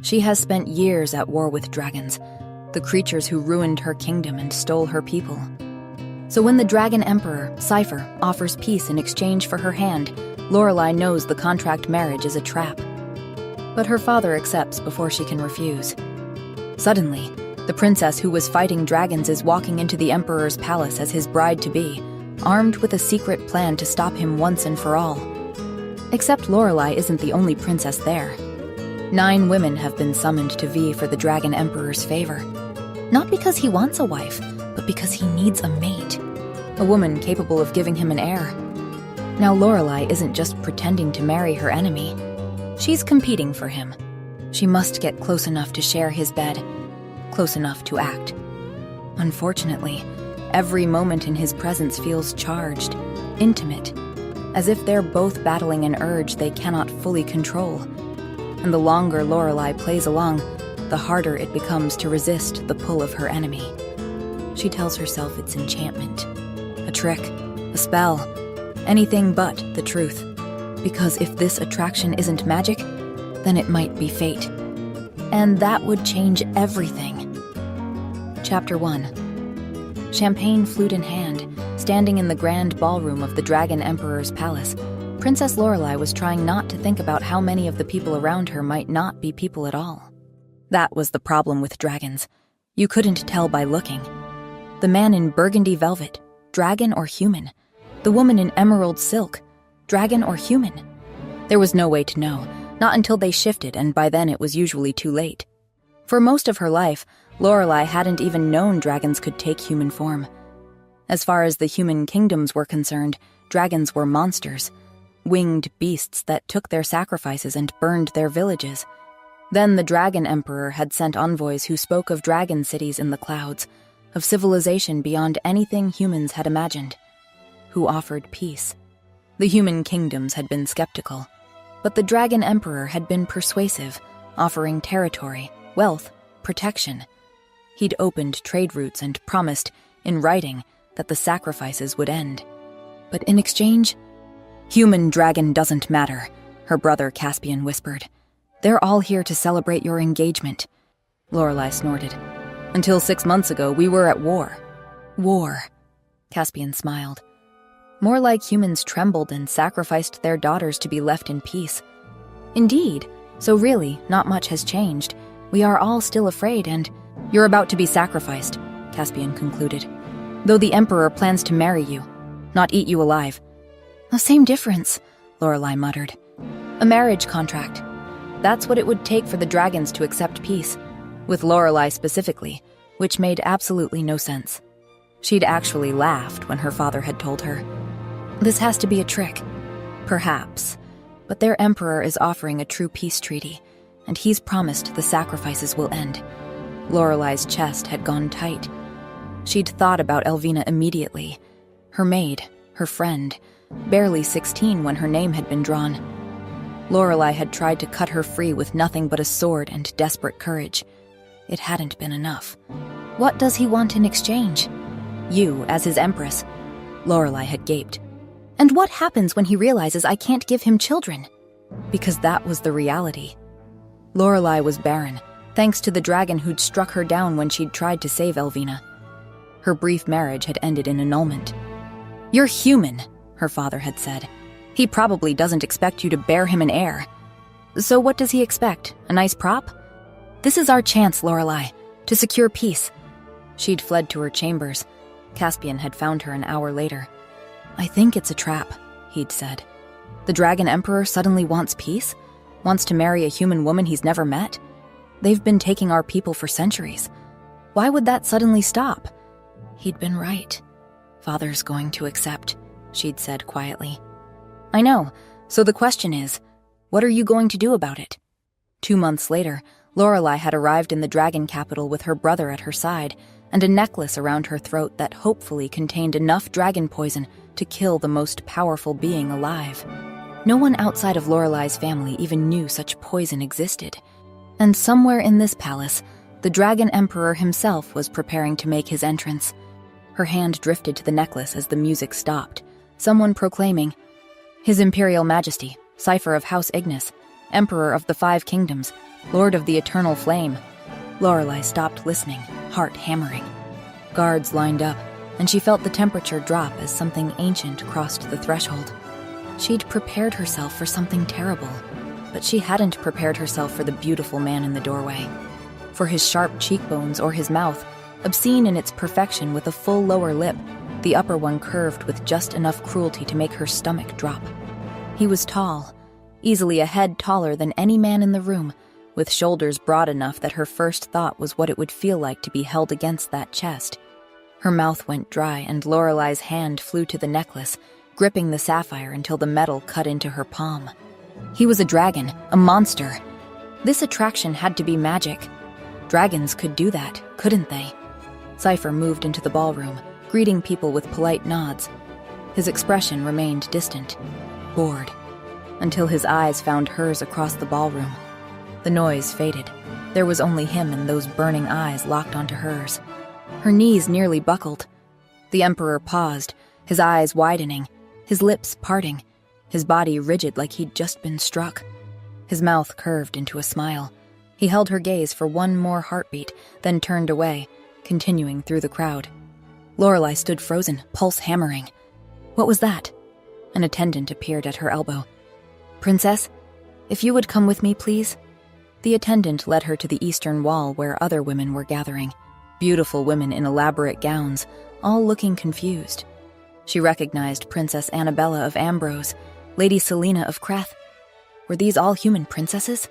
She has spent years at war with dragons, the creatures who ruined her kingdom and stole her people. So when the Dragon Emperor, Cypher, offers peace in exchange for her hand, Lorelei knows the contract marriage is a trap. But her father accepts before she can refuse. Suddenly, the princess who was fighting dragons is walking into the Emperor's palace as his bride-to-be, armed with a secret plan to stop him once and for all. Except Lorelei isn't the only princess there. 9 women have been summoned to vie for the Dragon Emperor's favor. Not because he wants a wife, but because he needs a mate. A woman capable of giving him an heir. Now Lorelei isn't just pretending to marry her enemy. She's competing for him. She must get close enough to share his bed, close enough to act. Unfortunately, every moment in his presence feels charged, intimate, as if they're both battling an urge they cannot fully control. And the longer Lorelei plays along, the harder it becomes to resist the pull of her enemy. She tells herself it's enchantment, a trick, a spell, anything but the truth. Because if this attraction isn't magic, then it might be fate. And that would change everything. Chapter 1. Champagne flute in hand, standing in the grand ballroom of the Dragon Emperor's palace, Princess Lorelei was trying not to think about how many of the people around her might not be people at all. That was the problem with dragons. You couldn't tell by looking. The man in burgundy velvet, dragon or human? The woman in emerald silk, dragon or human? There was no way to know, not until they shifted, and by then it was usually too late. For most of her life, Lorelei hadn't even known dragons could take human form. As far as the human kingdoms were concerned, dragons were monsters, winged beasts that took their sacrifices and burned their villages. Then the Dragon Emperor had sent envoys who spoke of dragon cities in the clouds, of civilization beyond anything humans had imagined, who offered peace. The human kingdoms had been skeptical, but the Dragon Emperor had been persuasive, offering territory, wealth, protection. He'd opened trade routes and promised, in writing, that the sacrifices would end. But in exchange, "Human dragon doesn't matter," her brother Caspian whispered. "They're all here to celebrate your engagement." Lorelei snorted. "Until 6 months ago, we were at war." "War," Caspian smiled. More like humans trembled and sacrificed their daughters to be left in peace. "Indeed, so really, not much has changed. We are all still afraid and—" "You're about to be sacrificed," Caspian concluded. "Though the Emperor plans to marry you, not eat you alive." "The same difference," Lorelei muttered. "A marriage contract. That's what it would take for the dragons to accept peace, with Lorelei specifically, which made absolutely no sense. She'd actually laughed when her father had told her. This has to be a trick. Perhaps. But their emperor is offering a true peace treaty, and he's promised the sacrifices will end. Lorelei's chest had gone tight. She'd thought about Elvina immediately. Her maid, her friend, barely 16 when her name had been drawn. Lorelei had tried to cut her free with nothing but a sword and desperate courage. It hadn't been enough. What does he want in exchange? You, as his empress. Lorelei had gaped. And what happens when he realizes I can't give him children? Because that was the reality. Lorelei was barren, thanks to the dragon who'd struck her down when she'd tried to save Elvina. Her brief marriage had ended in annulment. "You're human," her father had said. "He probably doesn't expect you to bear him an heir." "So what does he expect? A nice prop?" "This is our chance, Lorelei, to secure peace." She'd fled to her chambers. Caspian had found her an hour later. "I think it's a trap," he'd said. "The Dragon Emperor suddenly wants peace? Wants to marry a human woman he's never met? They've been taking our people for centuries. Why would that suddenly stop?" He'd been right. "Father's going to accept," she'd said quietly. "I know. So the question is, what are you going to do about it?" 2 months later, Lorelei had arrived in the dragon capital with her brother at her side and a necklace around her throat that hopefully contained enough dragon poison to kill the most powerful being alive. No one outside of Lorelei's family even knew such poison existed. And somewhere in this palace, the Dragon Emperor himself was preparing to make his entrance. Her hand drifted to the necklace as the music stopped, someone proclaiming, "His Imperial Majesty, Cypher of House Ignis, Emperor of the 5 Kingdoms, Lord of the Eternal Flame. Lorelei stopped listening, heart hammering. Guards lined up, and she felt the temperature drop as something ancient crossed the threshold. She'd prepared herself for something terrible, but she hadn't prepared herself for the beautiful man in the doorway. For his sharp cheekbones or his mouth, obscene in its perfection with a full lower lip, the upper one curved with just enough cruelty to make her stomach drop. He was tall, easily a head taller than any man in the room, with shoulders broad enough that her first thought was what it would feel like to be held against that chest. Her mouth went dry, and Lorelei's hand flew to the necklace, gripping the sapphire until the metal cut into her palm. He was a dragon, a monster. This attraction had to be magic. Dragons could do that, couldn't they? Cypher moved into the ballroom, greeting people with polite nods. His expression remained distant, bored, until his eyes found hers across the ballroom. The noise faded. There was only him and those burning eyes locked onto hers. Her knees nearly buckled. The Emperor paused, his eyes widening, his lips parting, his body rigid like he'd just been struck. His mouth curved into a smile. He held her gaze for one more heartbeat, then turned away, continuing through the crowd. Lorelei stood frozen, pulse hammering. What was that? An attendant appeared at her elbow. "Princess, if you would come with me, please." The attendant led her to the eastern wall where other women were gathering. Beautiful women in elaborate gowns, all looking confused. She recognized Princess Annabella of Ambrose, Lady Selena of Creth. Were these all human princesses?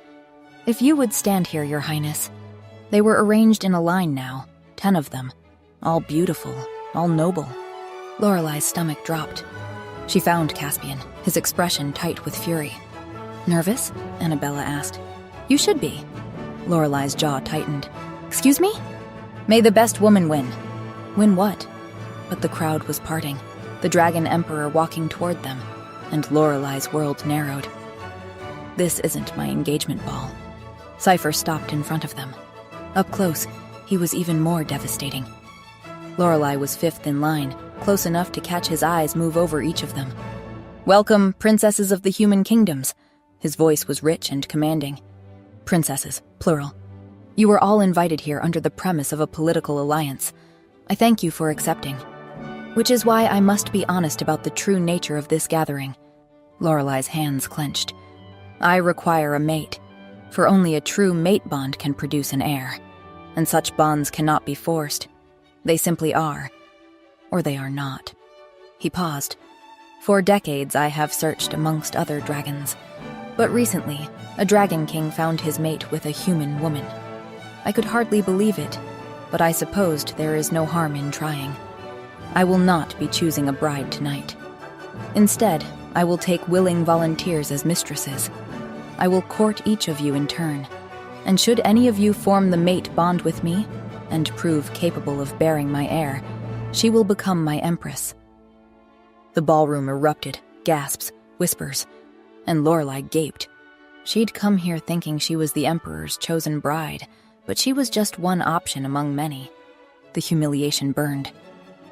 "If you would stand here, Your Highness." They were arranged in a line now, 10 of them, all beautiful, all noble. Lorelei's stomach dropped. She found Caspian, his expression tight with fury. "Nervous?" Annabella asked. "You should be." Lorelei's jaw tightened. "Excuse me?" "May the best woman win." "Win what?" But the crowd was parting, the Dragon Emperor walking toward them, and Lorelei's world narrowed. "This isn't my engagement ball." Cypher stopped in front of them. Up close, he was even more devastating. Lorelei was 5th in line, close enough to catch his eyes move over each of them. "Welcome, princesses of the human kingdoms." His voice was rich and commanding. "Princesses, plural. You were all invited here under the premise of a political alliance. I thank you for accepting. Which is why I must be honest about the true nature of this gathering." Lorelei's hands clenched. "I require a mate, for only a true mate bond can produce an heir, and such bonds cannot be forced. They simply are, or they are not." He paused. "For decades I have searched amongst other dragons, but recently a dragon king found his mate with a human woman. I could hardly believe it, but I supposed there is no harm in trying. I will not be choosing a bride tonight. Instead, I will take willing volunteers as mistresses. I will court each of you in turn, and should any of you form the mate bond with me, and prove capable of bearing my heir, she will become my empress." The ballroom erupted, gasps, whispers, and Lorelei gaped. She'd come here thinking she was the Emperor's chosen bride, but she was just one option among many. The humiliation burned.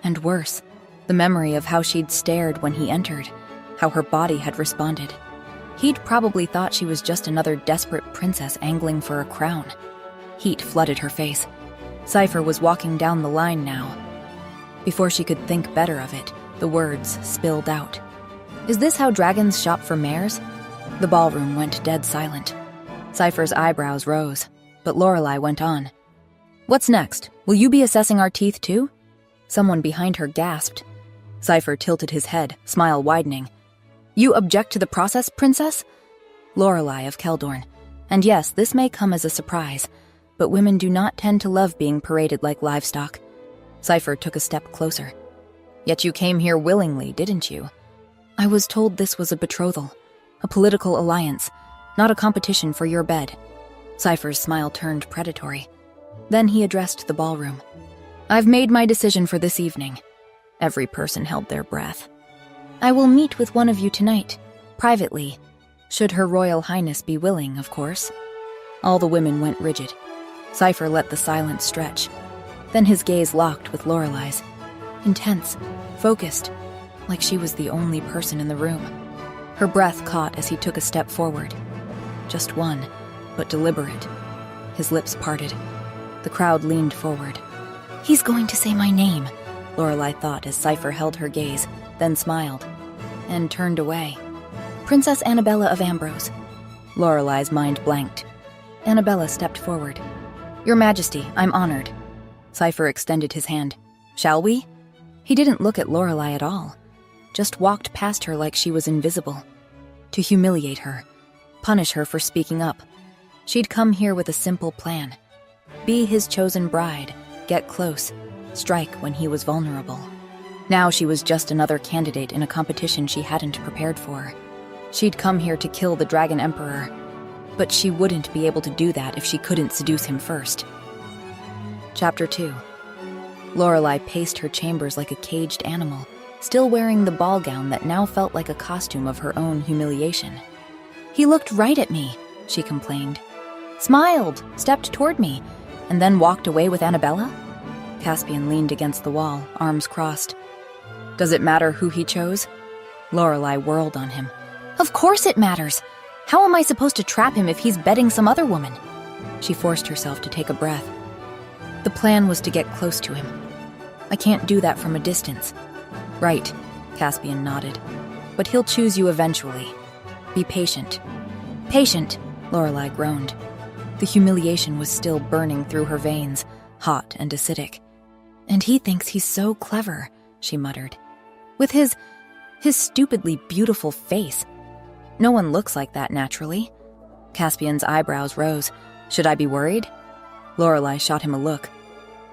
And worse, the memory of how she'd stared when he entered, how her body had responded. He'd probably thought she was just another desperate princess angling for a crown. Heat flooded her face. Cypher was walking down the line now. Before she could think better of it, the words spilled out. "Is this how dragons shop for mares?" The ballroom went dead silent. Cypher's eyebrows rose, but Lorelei went on. "What's next? Will you be assessing our teeth too?" Someone behind her gasped. Cypher tilted his head, smile widening. "You object to the process, princess?" Lorelei of Keldorn. "And yes, this may come as a surprise, but women do not tend to love being paraded like livestock." Cypher took a step closer. "Yet you came here willingly, didn't you?" "I was told this was a betrothal, a political alliance, not a competition for your bed." Cypher's smile turned predatory. Then he addressed the ballroom. "I've made my decision for this evening." Every person held their breath. "I will meet with one of you tonight, privately. Should Her Royal Highness be willing, of course." All the women went rigid. Cypher let the silence stretch. Then his gaze locked with Lorelei's. Intense, focused, like she was the only person in the room. Her breath caught as he took a step forward. Just one, but deliberate. His lips parted. The crowd leaned forward. "He's going to say my name," Lorelai thought as Cypher held her gaze, then smiled, and turned away. "Princess Annabella of Ambrose." Lorelai's mind blanked. Annabella stepped forward. "Your Majesty, I'm honored." Cypher extended his hand. "Shall we?" He didn't look at Lorelai at all, just walked past her like she was invisible. To humiliate her, punish her for speaking up. She'd come here with a simple plan. Be his chosen bride, get close, strike when he was vulnerable. Now she was just another candidate in a competition she hadn't prepared for. She'd come here to kill the Dragon Emperor, but she wouldn't be able to do that if she couldn't seduce him first. Chapter 2. Lorelai paced her chambers like a caged animal, still wearing the ball gown that now felt like a costume of her own humiliation. "He looked right at me," she complained. "Smiled, stepped toward me, and then walked away with Annabella?" Caspian leaned against the wall, arms crossed. "Does it matter who he chose?" Lorelai whirled on him. "Of course it matters! How am I supposed to trap him if he's bedding some other woman?" She forced herself to take a breath. The plan was to get close to him. "I can't do that from a distance." "Right," Caspian nodded. "But he'll choose you eventually. Be patient." "Patient," Lorelai groaned. The humiliation was still burning through her veins, hot and acidic. "And he thinks he's so clever," she muttered. "With his stupidly beautiful face. No one looks like that naturally." Caspian's eyebrows rose. "Should I be worried?" Lorelai shot him a look.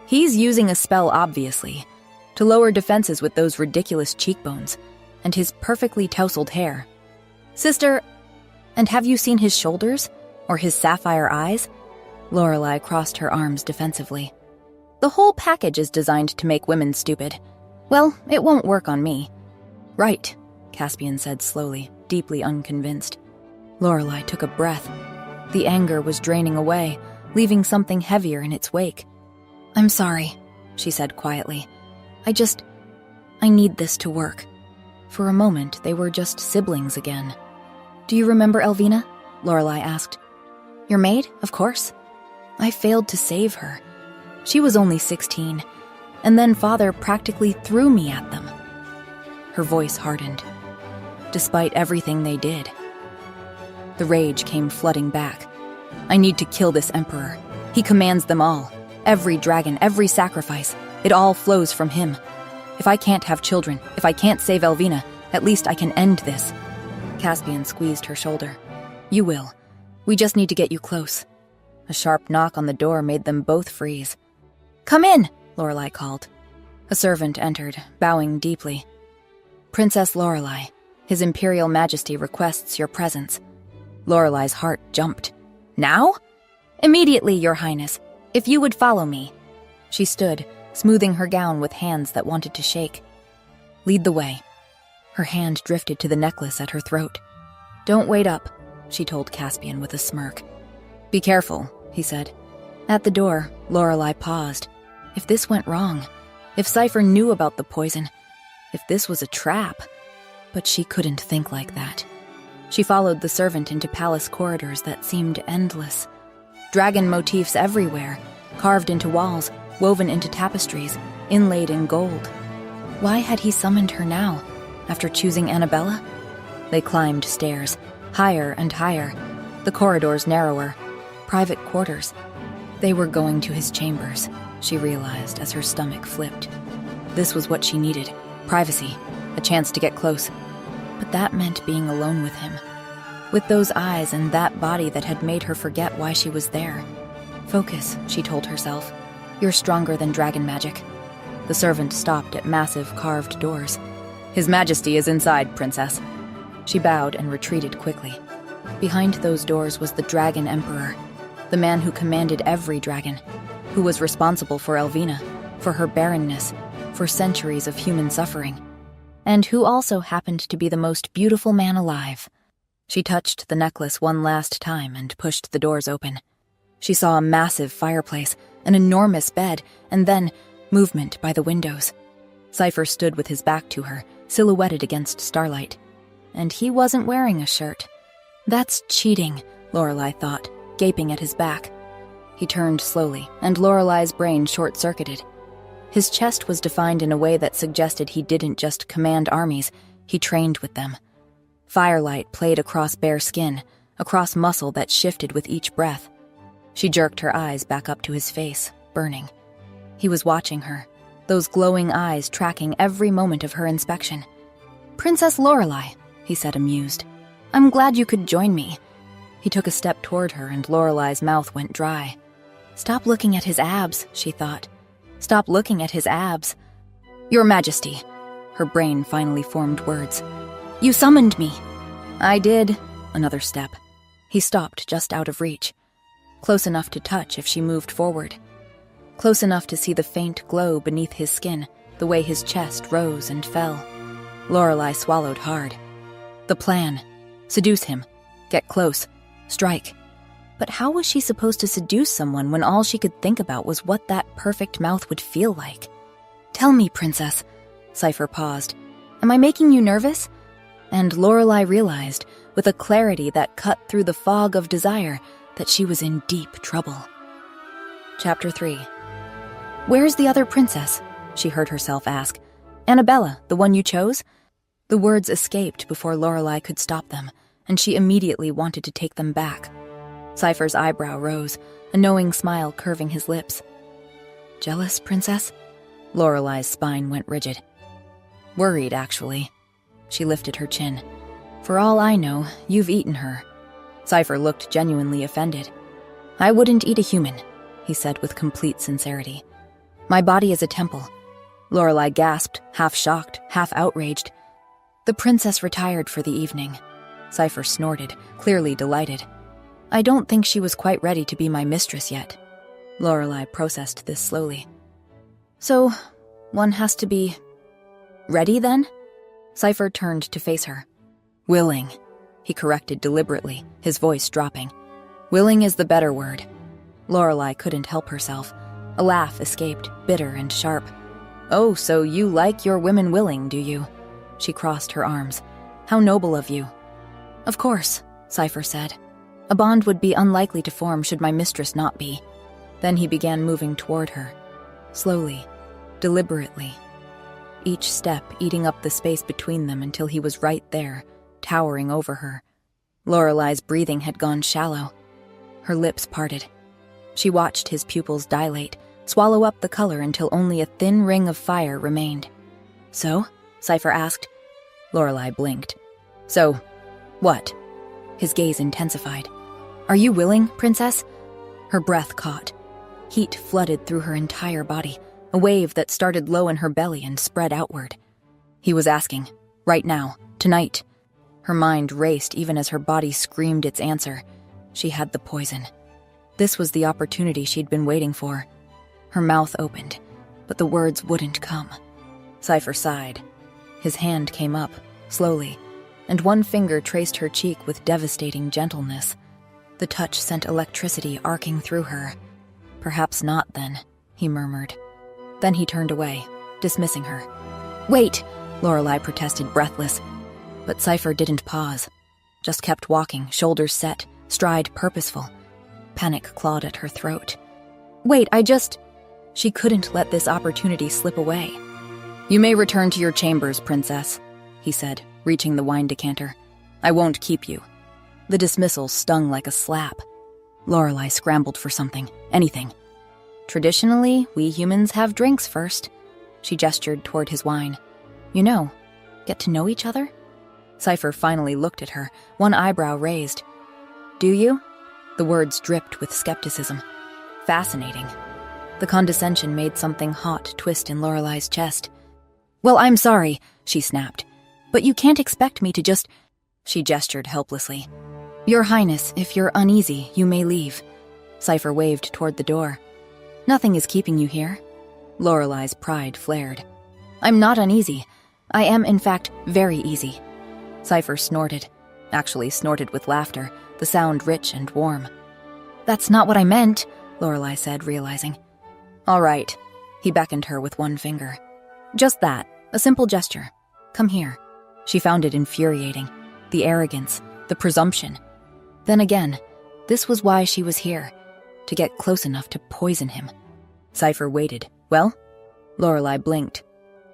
"He's using a spell, obviously, to lower defenses with those ridiculous cheekbones, and his perfectly tousled hair. Sister, and have you seen his shoulders? Or his sapphire eyes?" Lorelai crossed her arms defensively. "The whole package is designed to make women stupid. Well, it won't work on me." "Right," Caspian said slowly, deeply unconvinced. Lorelai took a breath. The anger was draining away, leaving something heavier in its wake. "I'm sorry," she said quietly. I need this to work." For a moment, they were just siblings again. "Do you remember Elvina?" Lorelai asked. "Your maid, of course. I failed to save her. She was only 16, and then Father practically threw me at them." Her voice hardened. Despite everything they did. The rage came flooding back. "I need to kill this emperor. He commands them all. Every dragon, every sacrifice. It all flows from him. If I can't have children, if I can't save Elvina, at least I can end this." Caspian squeezed her shoulder. "You will. We just need to get you close." A sharp knock on the door made them both freeze. "Come in," Lorelai called. A servant entered, bowing deeply. "Princess Lorelai, His Imperial Majesty requests your presence." Lorelai's heart jumped. "Now?" "Immediately, Your Highness. If you would follow me." She stood, smoothing her gown with hands that wanted to shake. "Lead the way." Her hand drifted to the necklace at her throat. "Don't wait up," she told Caspian with a smirk. "Be careful," he said. At the door, Lorelai paused. If this went wrong, if Cypher knew about the poison, if this was a trap. But she couldn't think like that. She followed the servant into palace corridors that seemed endless. Dragon motifs everywhere, carved into walls, woven into tapestries, inlaid in gold. Why had he summoned her now, after choosing Annabella? They climbed stairs, higher and higher, the corridors narrower, private quarters. They were going to his chambers, she realized as her stomach flipped. This was what she needed, privacy, a chance to get close. But that meant being alone with him. With those eyes and that body that had made her forget why she was there. "Focus," she told herself. "You're stronger than dragon magic." The servant stopped at massive carved doors. "His Majesty is inside, Princess." She bowed and retreated quickly. Behind those doors was the Dragon Emperor, the man who commanded every dragon, who was responsible for Elvina, for her barrenness, for centuries of human suffering, and who also happened to be the most beautiful man alive. She touched the necklace one last time and pushed the doors open. She saw a massive fireplace, an enormous bed, and then movement by the windows. Cypher stood with his back to her, silhouetted against starlight. And he wasn't wearing a shirt. That's cheating, Lorelai thought. gaping at his back. He turned slowly, and Lorelai's brain short-circuited. His chest was defined in a way that suggested he didn't just command armies, he trained with them. Firelight played across bare skin, across muscle that shifted with each breath. She jerked her eyes back up to his face, burning. He was watching her, those glowing eyes tracking every moment of her inspection. "Princess Lorelai," he said, amused. "I'm glad you could join me." He took a step toward her, and Lorelai's mouth went dry. "Stop looking at his abs," she thought. "Stop looking at his abs." "Your Majesty." Her brain finally formed words. "You summoned me." "I did." Another step. He stopped just out of reach. Close enough to touch if she moved forward. Close enough to see the faint glow beneath his skin, the way his chest rose and fell. Lorelai swallowed hard. The plan. Seduce him. Get close. Strike. But how was she supposed to seduce someone when all she could think about was what that perfect mouth would feel like? "Tell me, Princess." Cypher paused. "Am I making you nervous?" And Lorelai realized, with a clarity that cut through the fog of desire, that she was in deep trouble. Chapter 3. "Where's the other princess?" she heard herself ask. "Annabella, the one you chose?" The words escaped before Lorelai could stop them, and she immediately wanted to take them back. Cypher's eyebrow rose, a knowing smile curving his lips. "Jealous, Princess?" Lorelai's spine went rigid. "Worried, actually." She lifted her chin. "For all I know, you've eaten her." Cypher looked genuinely offended. "I wouldn't eat a human," he said with complete sincerity. "My body is a temple." Lorelai gasped, half shocked, half outraged. "The princess retired for the evening." Cypher snorted, clearly delighted. "I don't think she was quite ready to be my mistress yet." Lorelai processed this slowly. "So, one has to be ready then?" Cypher turned to face her. "Willing," he corrected deliberately, his voice dropping. "Willing is the better word." Lorelai couldn't help herself. A laugh escaped, bitter and sharp. "Oh, so you like your women willing, do you?" She crossed her arms. "How noble of you." "Of course," Cypher said. "A bond would be unlikely to form should my mistress not be." Then he began moving toward her. Slowly, deliberately. Each step eating up the space between them until he was right there, towering over her. Lorelai's breathing had gone shallow. Her lips parted. She watched his pupils dilate, swallow up the color until only a thin ring of fire remained. "So?" Cypher asked. Lorelai blinked. "So, what?" His gaze intensified. "Are you willing, Princess?" Her breath caught. Heat flooded through her entire body, a wave that started low in her belly and spread outward. He was asking, right now, tonight. Her mind raced even as her body screamed its answer. She had the poison. This was the opportunity she'd been waiting for. Her mouth opened, but the words wouldn't come. Cypher sighed. His hand came up, slowly, and one finger traced her cheek with devastating gentleness. The touch sent electricity arcing through her. "Perhaps not, then," he murmured. Then he turned away, dismissing her. "Wait!" Lorelai protested, breathless. But Cypher didn't pause, just kept walking, shoulders set, stride purposeful. Panic clawed at her throat. "Wait, She couldn't let this opportunity slip away. "You may return to your chambers, Princess," he said, reaching the wine decanter. "I won't keep you." The dismissal stung like a slap. Lorelai scrambled for something, anything. "Traditionally, we humans have drinks first." She gestured toward his wine. "You know, get to know each other?" Cypher finally looked at her, one eyebrow raised. "Do you?" The words dripped with skepticism. Fascinating. The condescension made something hot twist in Lorelai's chest. "Well, I'm sorry," she snapped. "But you can't expect me to just—" She gestured helplessly. "Your Highness, if you're uneasy, you may leave." Cypher waved toward the door. "Nothing is keeping you here." Lorelai's pride flared. "I'm not uneasy. I am, in fact, very easy." Cypher snorted. Actually snorted with laughter, the sound rich and warm. "That's not what I meant," Lorelai said, realizing. "All right." He beckoned her with one finger. "Just that, a simple gesture. Come here." She found it infuriating. The arrogance, the presumption. Then again, This was why she was here, to get close enough to poison him. Cypher waited. Well? Lorelei blinked.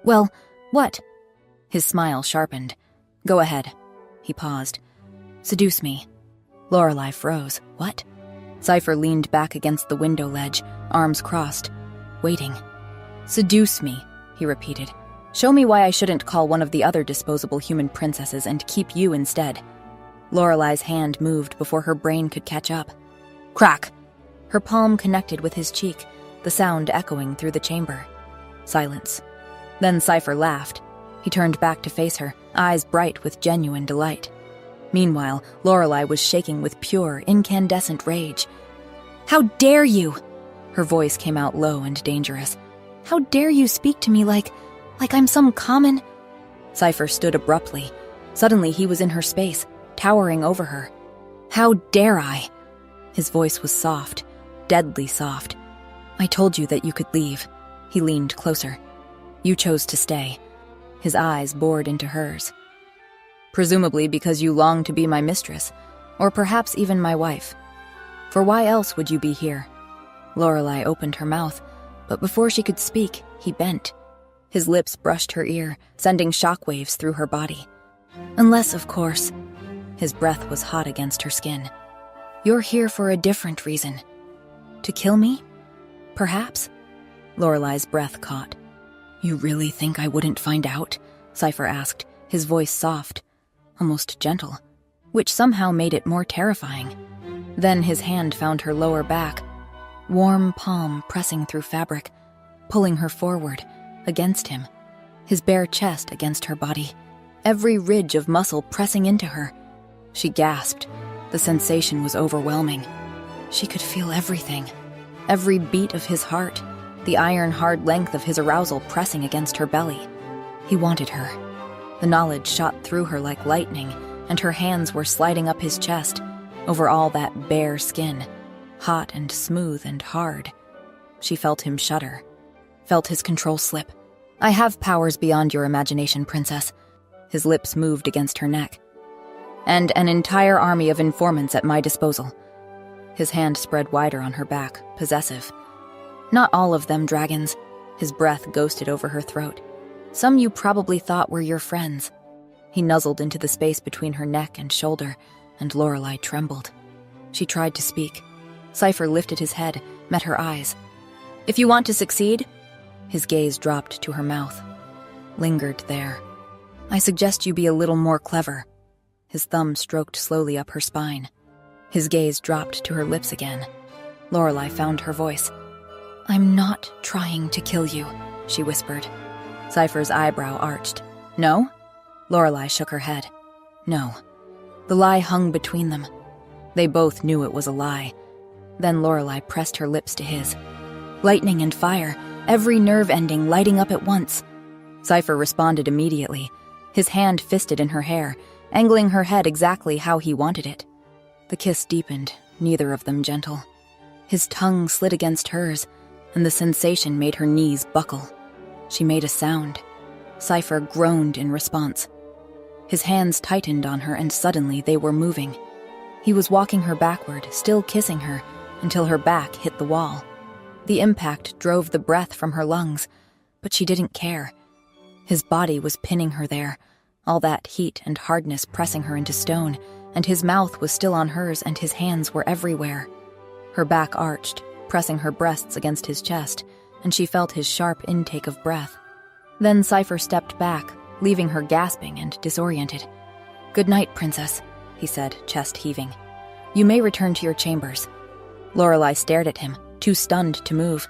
Well, what? His smile sharpened. Go ahead. He paused. Seduce me. Lorelei froze. What? Cypher leaned back against the window ledge, arms crossed, waiting. Seduce me, he repeated. Show me why I shouldn't call one of the other disposable human princesses and keep you instead. Lorelei's hand moved before her brain could catch up. Crack! Her palm connected with his cheek, the sound echoing through the chamber. Silence. Then Cypher laughed. He turned back to face her, eyes bright with genuine delight. Meanwhile, Lorelei was shaking with pure, incandescent rage. How dare you! Her voice came out low and dangerous. How dare you speak to me like I'm some common... Cypher stood abruptly. Suddenly he was in her space, towering over her. How dare I? His voice was soft, deadly soft. I told you that you could leave. He leaned closer. You chose to stay. His eyes bored into hers. Presumably because you long to be my mistress, or perhaps even my wife. For why else would you be here? Lorelei opened her mouth, but before she could speak, he bent. His lips brushed her ear, sending shockwaves through her body. Unless, of course, his breath was hot against her skin. You're here for a different reason. To kill me? Perhaps? Lorelei's breath caught. You really think I wouldn't find out? Cypher asked, his voice soft, almost gentle, which somehow made it more terrifying. Then his hand found her lower back, warm palm pressing through fabric, pulling her forward, against him, his bare chest against her body, every ridge of muscle pressing into her. She gasped. The sensation was overwhelming. She could feel everything, every beat of his heart, the iron-hard length of his arousal pressing against her belly. He wanted her. The knowledge shot through her like lightning, and her hands were sliding up his chest, over all that bare skin, hot and smooth and hard. She felt him shudder, felt his control slip. I have powers beyond your imagination, princess. His lips moved against her neck. And an entire army of informants at my disposal. His hand spread wider on her back, possessive. Not all of them dragons. His breath ghosted over her throat. Some you probably thought were your friends. He nuzzled into the space between her neck and shoulder, and Lorelei trembled. She tried to speak. Cypher lifted his head, met her eyes. If you want to succeed... His gaze dropped to her mouth, lingered there. I suggest you be a little more clever. His thumb stroked slowly up her spine. His gaze dropped to her lips again. Lorelei found her voice. I'm not trying to kill you, she whispered. Cypher's eyebrow arched. No? Lorelei shook her head. No. The lie hung between them. They both knew it was a lie. Then Lorelei pressed her lips to his. Lightning and fire, every nerve ending lighting up at once. Cypher responded immediately, his hand fisted in her hair, angling her head exactly how he wanted it. The kiss deepened, neither of them gentle. His tongue slid against hers, and the sensation made her knees buckle. She made a sound. Cypher groaned in response. His hands tightened on her, and suddenly they were moving. He was walking her backward, still kissing her, until her back hit the wall. The impact drove the breath from her lungs, but she didn't care. His body was pinning her there, all that heat and hardness pressing her into stone, and his mouth was still on hers and his hands were everywhere. Her back arched, pressing her breasts against his chest, and she felt his sharp intake of breath. Then Cypher stepped back, leaving her gasping and disoriented. Good night, princess, he said, chest heaving. You may return to your chambers. Lorelei stared at him, too stunned to move.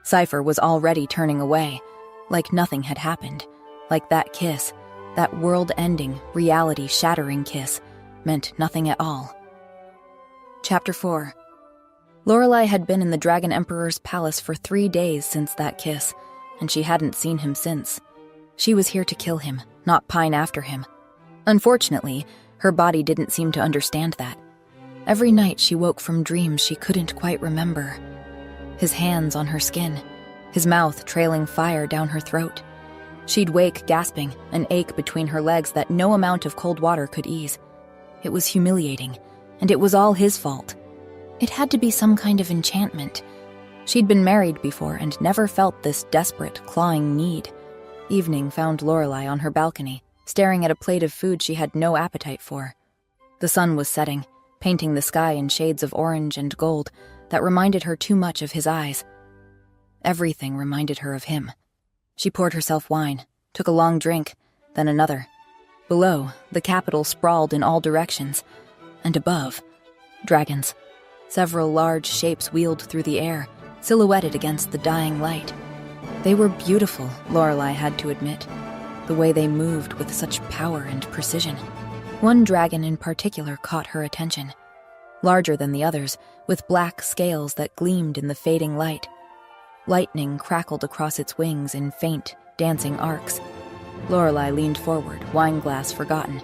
Cypher was already turning away, like nothing had happened, like that kiss, that world-ending, reality-shattering kiss, meant nothing at all. Chapter 4. Lorelei had been in the Dragon Emperor's palace for 3 days since that kiss, and she hadn't seen him since. She was here to kill him, not pine after him. Unfortunately, her body didn't seem to understand that. Every night she woke from dreams she couldn't quite remember. His hands on her skin, his mouth trailing fire down her throat. She'd wake gasping, an ache between her legs that no amount of cold water could ease. It was humiliating, and it was all his fault. It had to be some kind of enchantment. She'd been married before and never felt this desperate, clawing need. Evening found Lorelei on her balcony, staring at a plate of food she had no appetite for. The sun was setting, painting the sky in shades of orange and gold that reminded her too much of his eyes. Everything reminded her of him. She poured herself wine, took a long drink, then another. Below, the capital sprawled in all directions, and above, dragons. Several large shapes wheeled through the air, silhouetted against the dying light. They were beautiful, Lorelei had to admit, the way they moved with such power and precision. One dragon in particular caught her attention. Larger than the others, with black scales that gleamed in the fading light. Lightning crackled across its wings in faint, dancing arcs. Lorelei leaned forward, wineglass forgotten.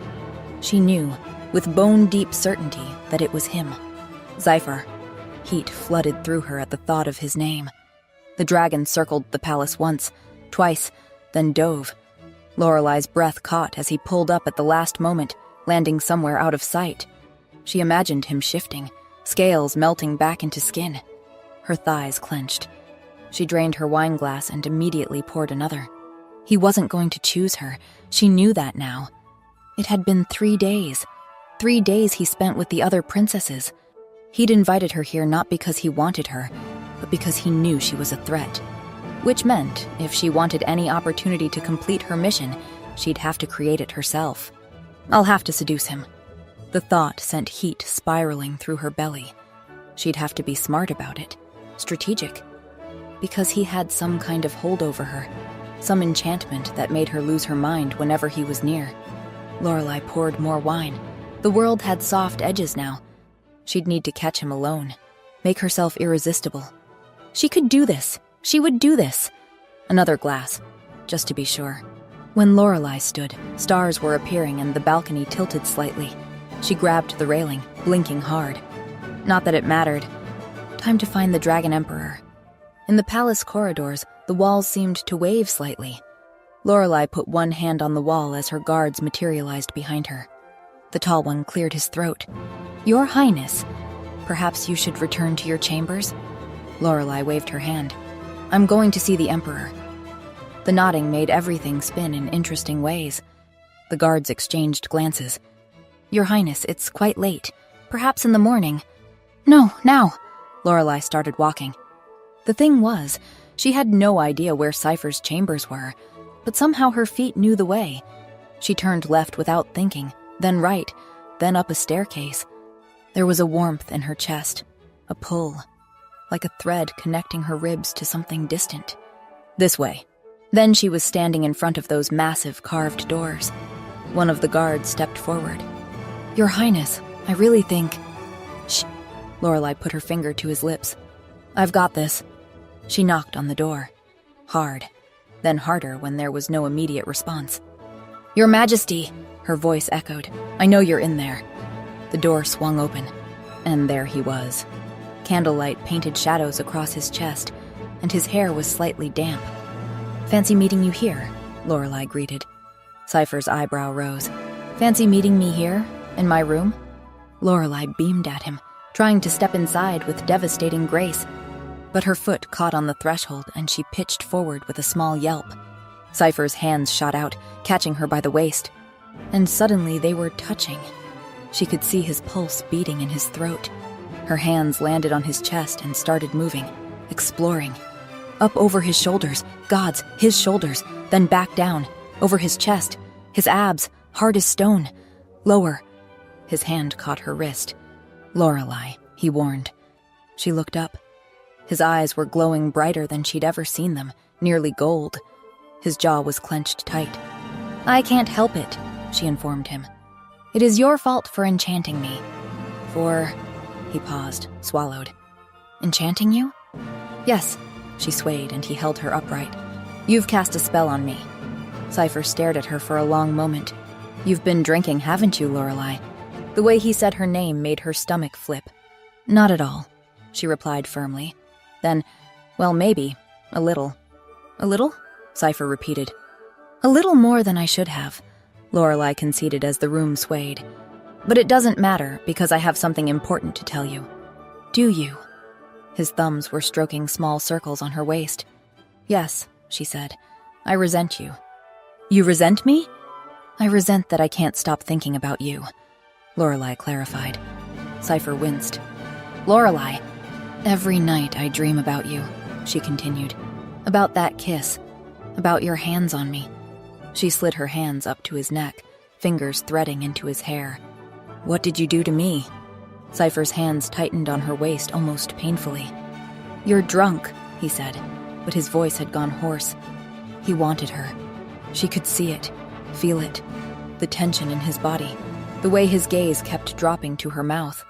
She knew, with bone-deep certainty, that it was him. Cypher. Heat flooded through her at the thought of his name. The dragon circled the palace once, twice, then dove. Lorelei's breath caught as he pulled up at the last moment, landing somewhere out of sight. She imagined him shifting, scales melting back into skin. Her thighs clenched. She drained her wineglass and immediately poured another. He wasn't going to choose her. She knew that now. It had been 3 days. 3 days he spent with the other princesses. He'd invited her here not because he wanted her, but because he knew she was a threat. Which meant, if she wanted any opportunity to complete her mission, she'd have to create it herself. I'll have to seduce him. The thought sent heat spiraling through her belly. She'd have to be smart about it, strategic. Because he had some kind of hold over her, some enchantment that made her lose her mind whenever he was near. Lorelei poured more wine. The world had soft edges now. She'd need to catch him alone, make herself irresistible. She could do this. She would do this. Another glass, just to be sure. When Lorelei stood, stars were appearing and the balcony tilted slightly. She grabbed the railing, blinking hard. Not that it mattered. Time to find the Dragon Emperor. In the palace corridors, the walls seemed to wave slightly. Lorelei put one hand on the wall as her guards materialized behind her. The tall one cleared his throat. Your Highness, perhaps you should return to your chambers? Lorelei waved her hand. I'm going to see the Emperor. The nodding made everything spin in interesting ways. The guards exchanged glances. Your Highness, it's quite late. Perhaps in the morning. No, now. Lorelei started walking. The thing was, she had no idea where Cypher's chambers were, but somehow her feet knew the way. She turned left without thinking, then right, then up a staircase. There was a warmth in her chest, a pull, like a thread connecting her ribs to something distant. This way. Then she was standing in front of those massive carved doors. One of the guards stepped forward. Your Highness, I really think... Shh. Lorelei put her finger to his lips. I've got this. She knocked on the door. Hard. Then harder when there was no immediate response. Your Majesty, her voice echoed. I know you're in there. The door swung open, and there he was. Candlelight painted shadows across his chest, and his hair was slightly damp. Fancy meeting you here, Lorelei greeted. Cypher's eyebrow rose. Fancy meeting me here, in my room? Lorelei beamed at him, trying to step inside with devastating grace. But her foot caught on the threshold, and she pitched forward with a small yelp. Cypher's hands shot out, catching her by the waist. And suddenly they were touching. She could see his pulse beating in his throat. Her hands landed on his chest and started moving, exploring. Up over his shoulders, God's, his shoulders, then back down, over his chest, his abs, hard as stone. Lower. His hand caught her wrist. Lorelei, he warned. She looked up. His eyes were glowing brighter than she'd ever seen them, nearly gold. His jaw was clenched tight. I can't help it, she informed him. It is your fault for enchanting me. He paused, swallowed. Enchanting you? Yes, she swayed and he held her upright. You've cast a spell on me. Cypher stared at her for a long moment. You've been drinking, haven't you, Lorelei? The way he said her name made her stomach flip. Not at all, she replied firmly. Then, well, maybe, a little. A little? Cypher repeated. A little more than I should have, Lorelei conceded as the room swayed. But it doesn't matter because I have something important to tell you. Do you? His thumbs were stroking small circles on her waist. Yes, she said. I resent you. You resent me? I resent that I can't stop thinking about you, Lorelai clarified. Cypher winced. Lorelai, every night I dream about you, she continued. About that kiss. About your hands on me. She slid her hands up to his neck, fingers threading into his hair. What did you do to me? Cypher's hands tightened on her waist almost painfully. You're drunk, he said, but his voice had gone hoarse. He wanted her. She could see it, feel it, the tension in his body, the way his gaze kept dropping to her mouth.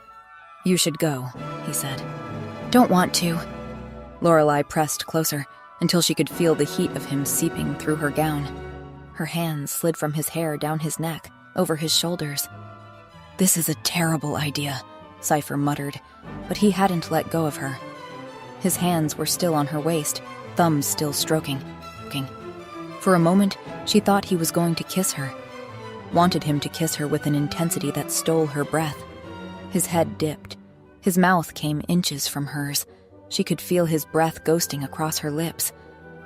You should go, he said. Don't want to. Lorelai pressed closer until she could feel the heat of him seeping through her gown. Her hands slid from his hair down his neck, over his shoulders. This is a terrible idea, Cypher muttered, but he hadn't let go of her. His hands were still on her waist, thumbs still stroking. For a moment, she thought he was going to kiss her. Wanted him to kiss her with an intensity that stole her breath. His head dipped. His mouth came inches from hers. She could feel his breath ghosting across her lips.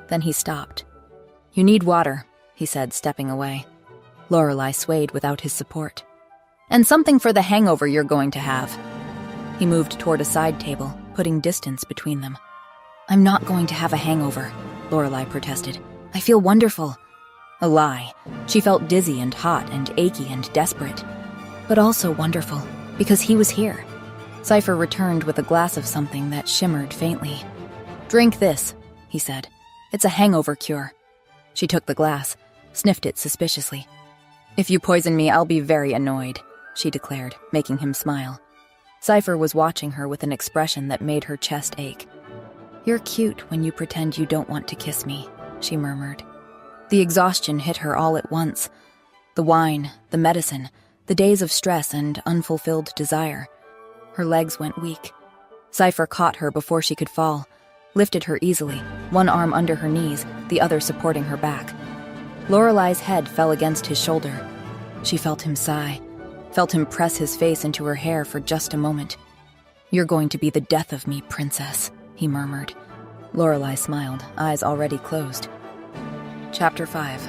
Then he stopped. You need water, he said, stepping away. Lorelai swayed without his support. And something for the hangover you're going to have. He moved toward a side table, putting distance between them. I'm not going to have a hangover, Lorelai protested. I feel wonderful. A lie. She felt dizzy and hot and achy and desperate. But also wonderful, because he was here. Cypher returned with a glass of something that shimmered faintly. Drink this, he said. It's a hangover cure. She took the glass, sniffed it suspiciously. If you poison me, I'll be very annoyed, she declared, making him smile. Cypher was watching her with an expression that made her chest ache. You're cute when you pretend you don't want to kiss me, she murmured. The exhaustion hit her all at once. The wine, the medicine, the days of stress and unfulfilled desire. Her legs went weak. Cypher caught her before she could fall, lifted her easily, one arm under her knees, the other supporting her back. Lorelai's head fell against his shoulder. She felt him sigh, felt him press his face into her hair for just a moment. You're going to be the death of me, princess, he murmured. Lorelai smiled, eyes already closed. Chapter 5.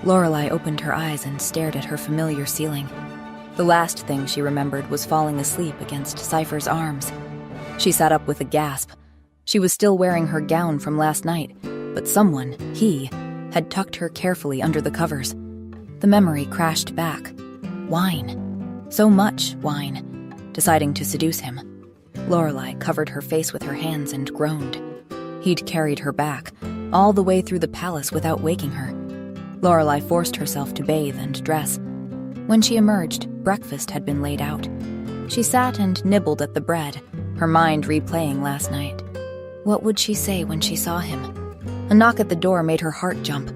Lorelai opened her eyes and stared at her familiar ceiling. The last thing she remembered was falling asleep against Cypher's arms. She sat up with a gasp. She was still wearing her gown from last night, but someone, he, had tucked her carefully under the covers. The memory crashed back. Wine. So much wine. Deciding to seduce him. Lorelai covered her face with her hands and groaned. He'd carried her back, all the way through the palace without waking her. Lorelai forced herself to bathe and dress. When she emerged, breakfast had been laid out. She sat and nibbled at the bread, her mind replaying last night. What would she say when she saw him? A knock at the door made her heart jump.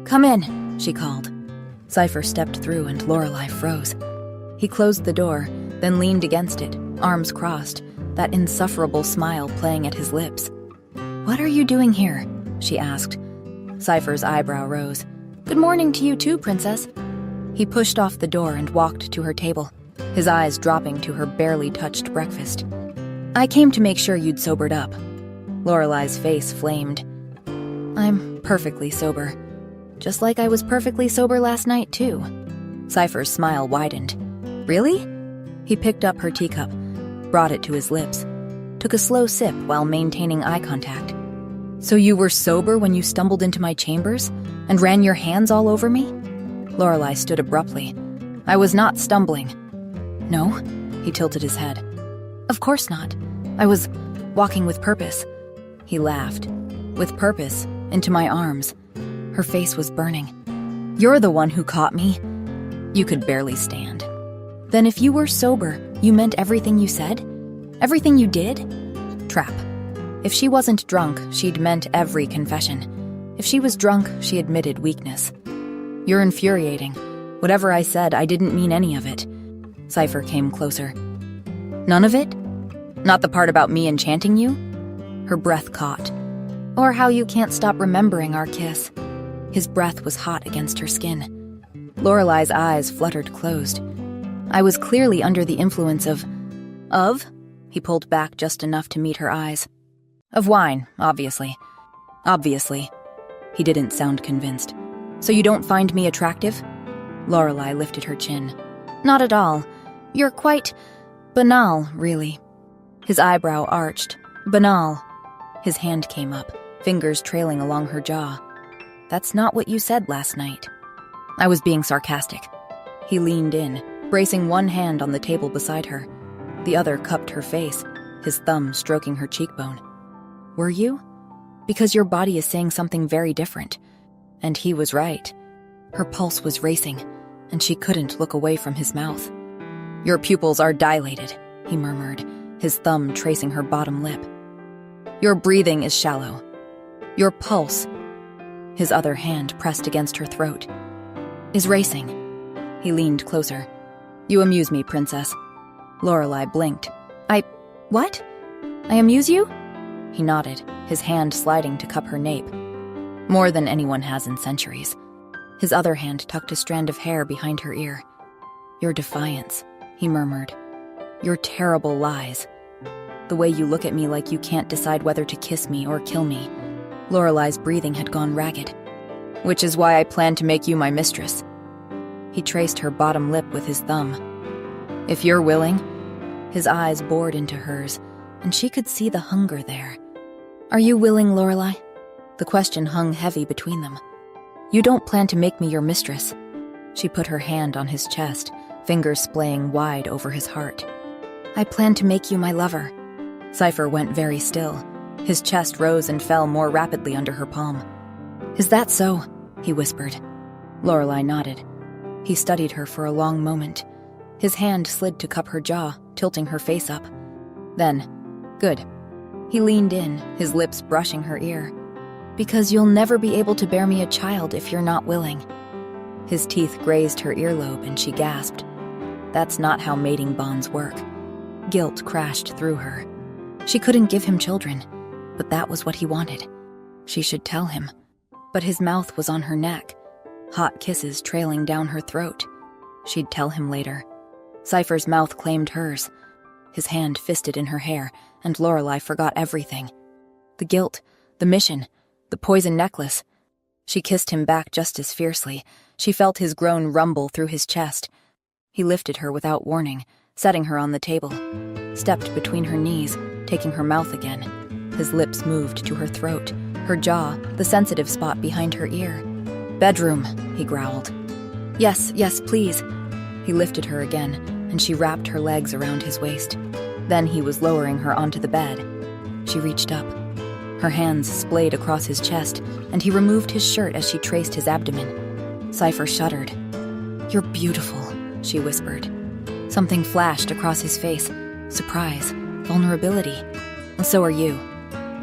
Come in, she called. Cypher stepped through and Lorelai froze. He closed the door, then leaned against it, arms crossed, that insufferable smile playing at his lips. What are you doing here? She asked. Cypher's eyebrow rose. Good morning to you too, princess. He pushed off the door and walked to her table, his eyes dropping to her barely touched breakfast. I came to make sure you'd sobered up. Lorelai's face flamed. I'm perfectly sober. Just like I was perfectly sober last night, too. Cypher's smile widened. Really? He picked up her teacup, brought it to his lips, took a slow sip while maintaining eye contact. So you were sober when you stumbled into my chambers and ran your hands all over me? Lorelai stood abruptly. I was not stumbling. No? He tilted his head. Of course not. I was walking with purpose. He laughed. With purpose, into my arms. Her face was burning. You're the one who caught me. You could barely stand. Then if you were sober, you meant everything you said? Everything you did? Trap. If she wasn't drunk, she'd meant every confession. If she was drunk, she admitted weakness. You're infuriating. Whatever I said, I didn't mean any of it. Cypher came closer. None of it? Not the part about me enchanting you? Her breath caught. Or how you can't stop remembering our kiss. His breath was hot against her skin. Lorelai's eyes fluttered closed. I was clearly under the influence of... Of? He pulled back just enough to meet her eyes. Of wine, obviously. Obviously. He didn't sound convinced. So you don't find me attractive? Lorelei lifted her chin. Not at all. You're quite banal, really. His eyebrow arched. Banal. His hand came up, fingers trailing along her jaw. That's not what you said last night. I was being sarcastic. He leaned in, bracing one hand on the table beside her. The other cupped her face, his thumb stroking her cheekbone. Were you? Because your body is saying something very different. And he was right. Her pulse was racing, and she couldn't look away from his mouth. Your pupils are dilated, he murmured, his thumb tracing her bottom lip. Your breathing is shallow. Your pulse, his other hand pressed against her throat, is racing. He leaned closer. You amuse me, princess. Lorelei blinked. What? I amuse you? He nodded, his hand sliding to cup her nape. More than anyone has in centuries. His other hand tucked a strand of hair behind her ear. Your defiance, he murmured. Your terrible lies. The way you look at me like you can't decide whether to kiss me or kill me. Lorelei's breathing had gone ragged. Which is why I plan to make you my mistress. He traced her bottom lip with his thumb. If you're willing. His eyes bored into hers, and she could see the hunger there. Are you willing, Lorelei? The question hung heavy between them. You don't plan to make me your mistress. She put her hand on his chest, fingers splaying wide over his heart. I plan to make you my lover. Cypher went very still. His chest rose and fell more rapidly under her palm. Is that so? He whispered. Lorelei nodded. He studied her for a long moment. His hand slid to cup her jaw, tilting her face up. Then, good. He leaned in, his lips brushing her ear. Because you'll never be able to bear me a child if you're not willing. His teeth grazed her earlobe and she gasped. That's not how mating bonds work. Guilt crashed through her. She couldn't give him children, but that was what he wanted. She should tell him. But his mouth was on her neck, hot kisses trailing down her throat. She'd tell him later. Cypher's mouth claimed hers. His hand fisted in her hair, and Lorelei forgot everything. The guilt, the mission, the poison necklace. She kissed him back just as fiercely. She felt his groan rumble through his chest. He lifted her without warning, setting her on the table, stepped between her knees, taking her mouth again. His lips moved to her throat, her jaw, the sensitive spot behind her ear. Bedroom, he growled. Yes, please. He lifted her again, and she wrapped her legs around his waist. Then he was lowering her onto the bed. She reached up. Her hands splayed across his chest, and he removed his shirt as she traced his abdomen. Cypher shuddered. You're beautiful, she whispered. Something flashed across his face. Surprise, vulnerability. So are you.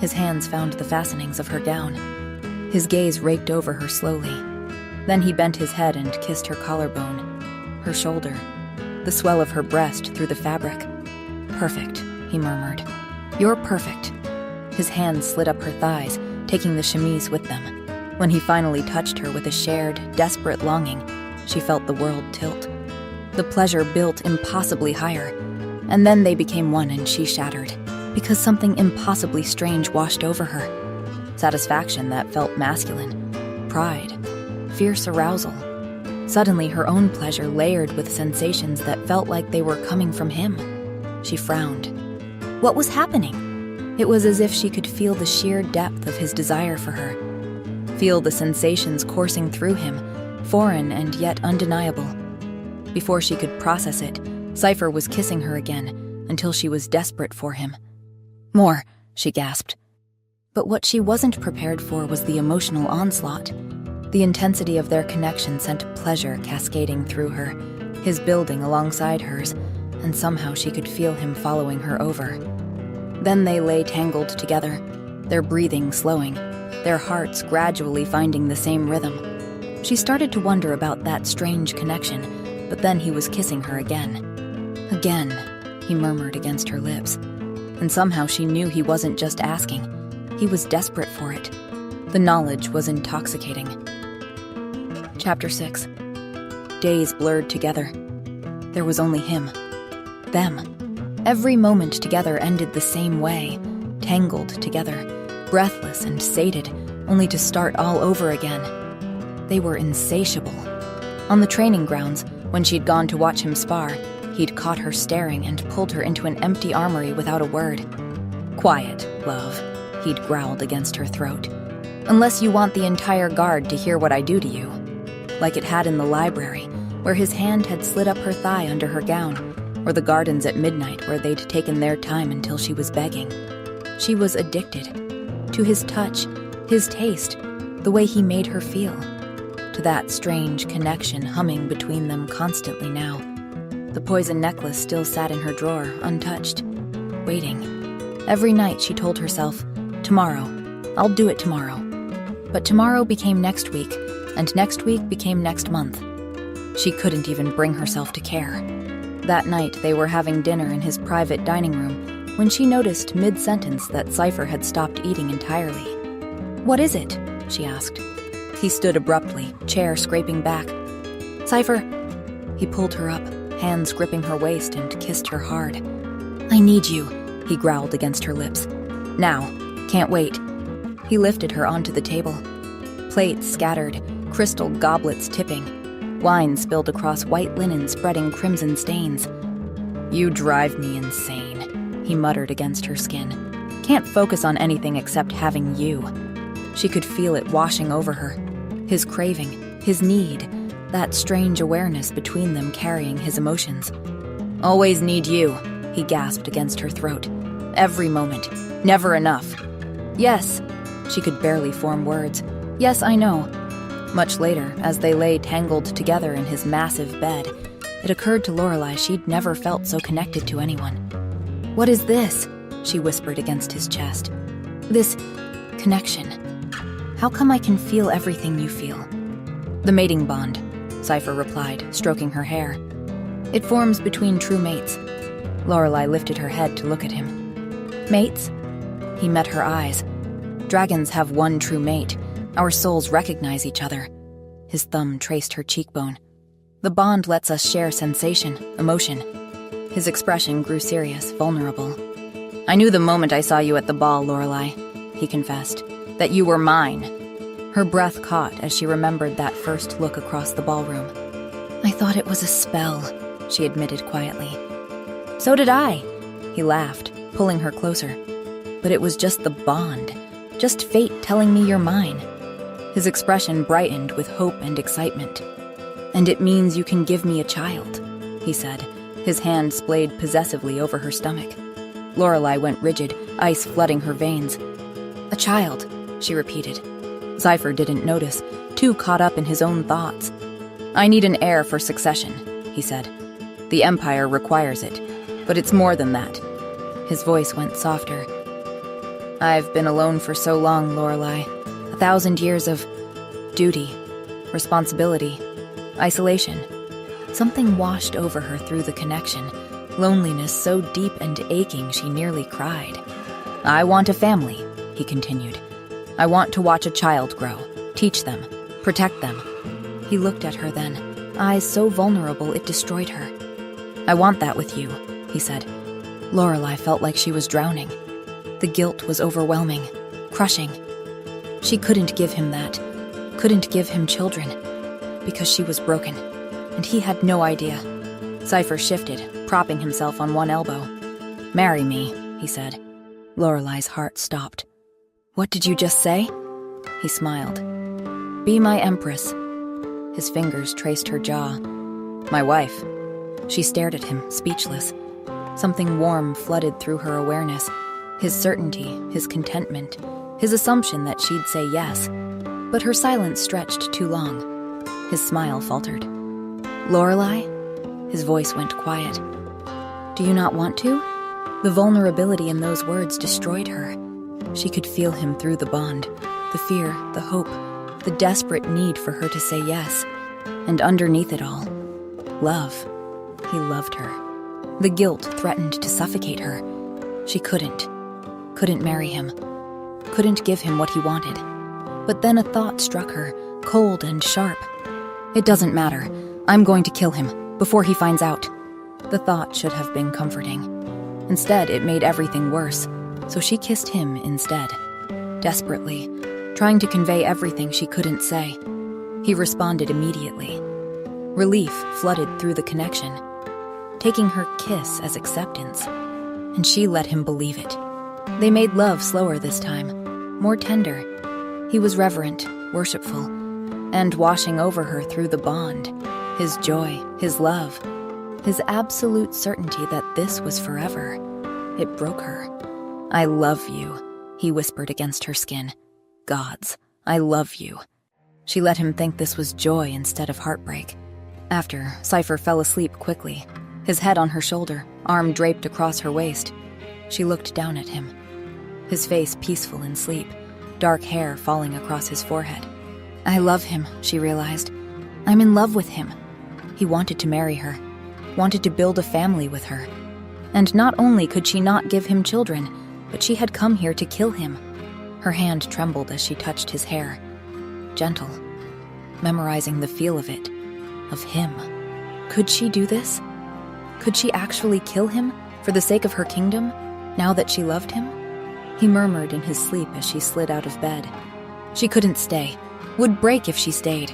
His hands found the fastenings of her gown. His gaze raked over her slowly. Then he bent his head and kissed her collarbone, her shoulder, the swell of her breast through the fabric. Perfect, he murmured. You're perfect. His hands slid up her thighs, taking the chemise with them. When he finally touched her with a shared, desperate longing, she felt the world tilt. The pleasure built impossibly higher, and then they became one and she shattered, because something impossibly strange washed over her. Satisfaction that felt masculine, pride, fierce arousal. Suddenly her own pleasure layered with sensations that felt like they were coming from him. She frowned. What was happening? It was as if she could feel the sheer depth of his desire for her, feel the sensations coursing through him, foreign and yet undeniable. Before she could process it, Cypher was kissing her again, until she was desperate for him. More, she gasped. But what she wasn't prepared for was the emotional onslaught. The intensity of their connection sent pleasure cascading through her, his building alongside hers, and somehow she could feel him following her over. Then they lay tangled together, their breathing slowing, their hearts gradually finding the same rhythm. She started to wonder about that strange connection, but then he was kissing her again. Again, he murmured against her lips. And somehow she knew he wasn't just asking. He was desperate for it. The knowledge was intoxicating. Chapter 6. Days blurred together. There was only him. Them. Every moment together ended the same way, tangled together, breathless and sated, only to start all over again. They were insatiable. On the training grounds, when she'd gone to watch him spar, he'd caught her staring and pulled her into an empty armory without a word. "Quiet, love," he'd growled against her throat. "Unless you want the entire guard to hear what I do to you." Like it had in the library, where his hand had slid up her thigh under her gown, or the gardens at midnight where they'd taken their time until she was begging. She was addicted. To his touch, his taste, the way he made her feel. To that strange connection humming between them constantly now. The poison necklace still sat in her drawer, untouched, waiting. Every night she told herself, "Tomorrow. I'll do it tomorrow." But tomorrow became next week, and next week became next month. She couldn't even bring herself to care. That night they were having dinner in his private dining room when she noticed mid-sentence that Cypher had stopped eating entirely. "What is it?" she asked. He stood abruptly, chair scraping back. "Cypher." He pulled her up, hands gripping her waist, and kissed her hard. "I need you," he growled against her lips. "Now. Can't wait." He lifted her onto the table. Plates scattered, crystal goblets tipping. Wine spilled across white linen spreading crimson stains. "You drive me insane," he muttered against her skin. "Can't focus on anything except having you." She could feel it washing over her. His craving, his need, that strange awareness between them carrying his emotions. "Always need you," he gasped against her throat. "Every moment. Never enough." "Yes." She could barely form words. "Yes, I know." Much later, as they lay tangled together in his massive bed, it occurred to Lorelei she'd never felt so connected to anyone. "What is this?" she whispered against his chest. "This connection. How come I can feel everything you feel?" "The mating bond," Cypher replied, stroking her hair. "It forms between true mates." Lorelei lifted her head to look at him. "Mates?" He met her eyes. "Dragons have one true mate. Our souls recognize each other." His thumb traced her cheekbone. "The bond lets us share sensation, emotion." His expression grew serious, vulnerable. "I knew the moment I saw you at the ball, Lorelei," he confessed, "that you were mine." Her breath caught as she remembered that first look across the ballroom. "I thought it was a spell," she admitted quietly. "So did I," he laughed, pulling her closer. "But it was just the bond, just fate telling me you're mine." His expression brightened with hope and excitement. "And it means you can give me a child," he said, his hand splayed possessively over her stomach. Lorelei went rigid, ice flooding her veins. "A child," she repeated. Cypher didn't notice, too caught up in his own thoughts. "I need an heir for succession," he said. "The Empire requires it, but it's more than that." His voice went softer. "I've been alone for so long, Lorelei. 1,000 years of duty, responsibility, isolation." Something washed over her through the connection, loneliness so deep and aching she nearly cried. "I want a family," he continued. "I want to watch a child grow, teach them, protect them." He looked at her then, eyes so vulnerable it destroyed her. "I want that with you," he said. Lorelei felt like she was drowning. The guilt was overwhelming, crushing. She couldn't give him that, couldn't give him children, because she was broken, and he had no idea. Cypher shifted, propping himself on one elbow. "Marry me," he said. Lorelei's heart stopped. "What did you just say?" He smiled. "Be my empress." His fingers traced her jaw. "My wife." She stared at him, speechless. Something warm flooded through her awareness. His certainty, his contentment, his assumption that she'd say yes. But her silence stretched too long. His smile faltered. "Lorelei?" His voice went quiet. "Do you not want to?" The vulnerability in those words destroyed her. She could feel him through the bond, the fear, the hope, the desperate need for her to say yes. And underneath it all, love. He loved her. The guilt threatened to suffocate her. She couldn't marry him, couldn't give him what he wanted. But then a thought struck her, cold and sharp. "It doesn't matter. I'm going to kill him, before he finds out." The thought should have been comforting. Instead, it made everything worse, so she kissed him instead, desperately, trying to convey everything she couldn't say. He responded immediately. Relief flooded through the connection, taking her kiss as acceptance, and she let him believe it. They made love slower this time, more tender. He was reverent, worshipful, and washing over her through the bond, his joy, his love, his absolute certainty that this was forever. It broke her. "I love you," he whispered against her skin. "Gods, I love you." She let him think this was joy instead of heartbreak. After, Cypher fell asleep quickly, his head on her shoulder, arm draped across her waist. She looked down at him, his face peaceful in sleep, dark hair falling across his forehead. "I love him," she realized. "I'm in love with him." He wanted to marry her, wanted to build a family with her. And not only could she not give him children, but she had come here to kill him. Her hand trembled as she touched his hair. Gentle, memorizing the feel of it, of him. Could she do this? Could she actually kill him for the sake of her kingdom, now that she loved him? He murmured in his sleep as she slid out of bed. She couldn't stay, would break if she stayed.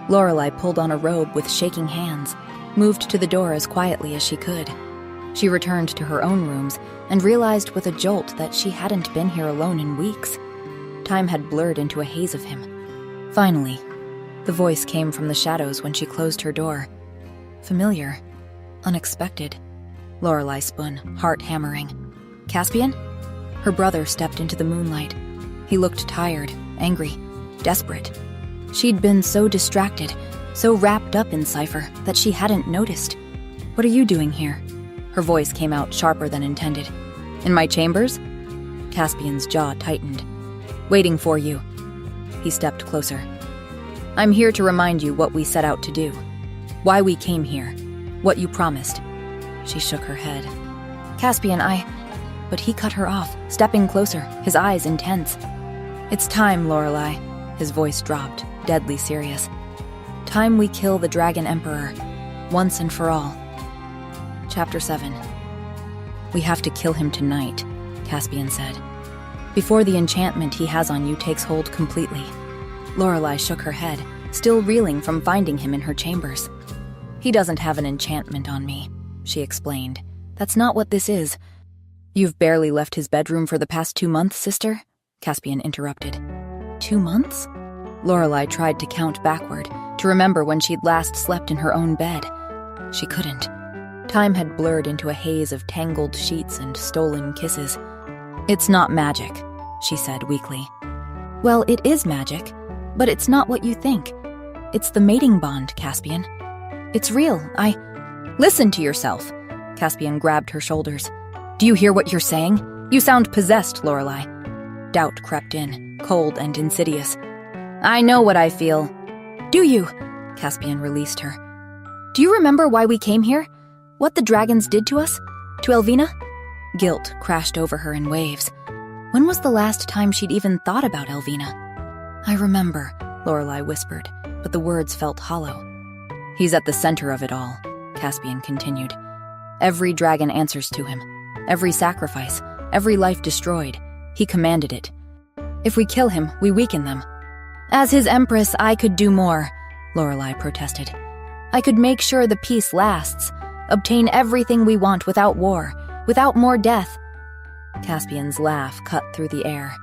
Lorelei pulled on a robe with shaking hands, moved to the door as quietly as she could. She returned to her own rooms and realized with a jolt that she hadn't been here alone in weeks. Time had blurred into a haze of him. Finally, the voice came from the shadows when she closed her door. Familiar, unexpected. Lorelei spun, heart hammering. "Caspian?" Her brother stepped into the moonlight. He looked tired, angry, desperate. She'd been so distracted, so wrapped up in Cypher, that she hadn't noticed. "What are you doing here?" Her voice came out sharper than intended. "In my chambers?" Caspian's jaw tightened. "Waiting for you." He stepped closer. "I'm here to remind you what we set out to do. Why we came here. What you promised." She shook her head. "Caspian, But he cut her off, stepping closer, his eyes intense. "It's time, Lorelei." His voice dropped, deadly serious. "Time we kill the Dragon Emperor, once and for all." Chapter 7. "We have to kill him tonight," Caspian said, "before the enchantment he has on you takes hold completely." Lorelei shook her head, still reeling from finding him in her chambers. "He doesn't have an enchantment on me," she explained. "That's not what this is." "You've barely left his bedroom for the past 2 months, sister?" Caspian interrupted. 2 months? Lorelei tried to count backward, to remember when she'd last slept in her own bed. She couldn't. Time had blurred into a haze of tangled sheets and stolen kisses. "It's not magic," she said weakly. "Well, it is magic, but it's not what you think. It's the mating bond, Caspian. It's real. Listen to yourself." Caspian grabbed her shoulders. "Do you hear what you're saying? You sound possessed, Lorelei." Doubt crept in, cold and insidious. "I know what I feel." "Do you?" Caspian released her. "Do you remember why we came here? What the dragons did to us? To Elvina?" Guilt crashed over her in waves. When was the last time she'd even thought about Elvina? "I remember," Lorelei whispered, but the words felt hollow. "He's at the center of it all," Caspian continued. "Every dragon answers to him. Every sacrifice, every life destroyed. He commanded it. If we kill him, we weaken them." "As his empress, I could do more," Lorelei protested. "I could make sure the peace lasts, obtain everything we want without war, without more death." Caspian's laugh cut through the air.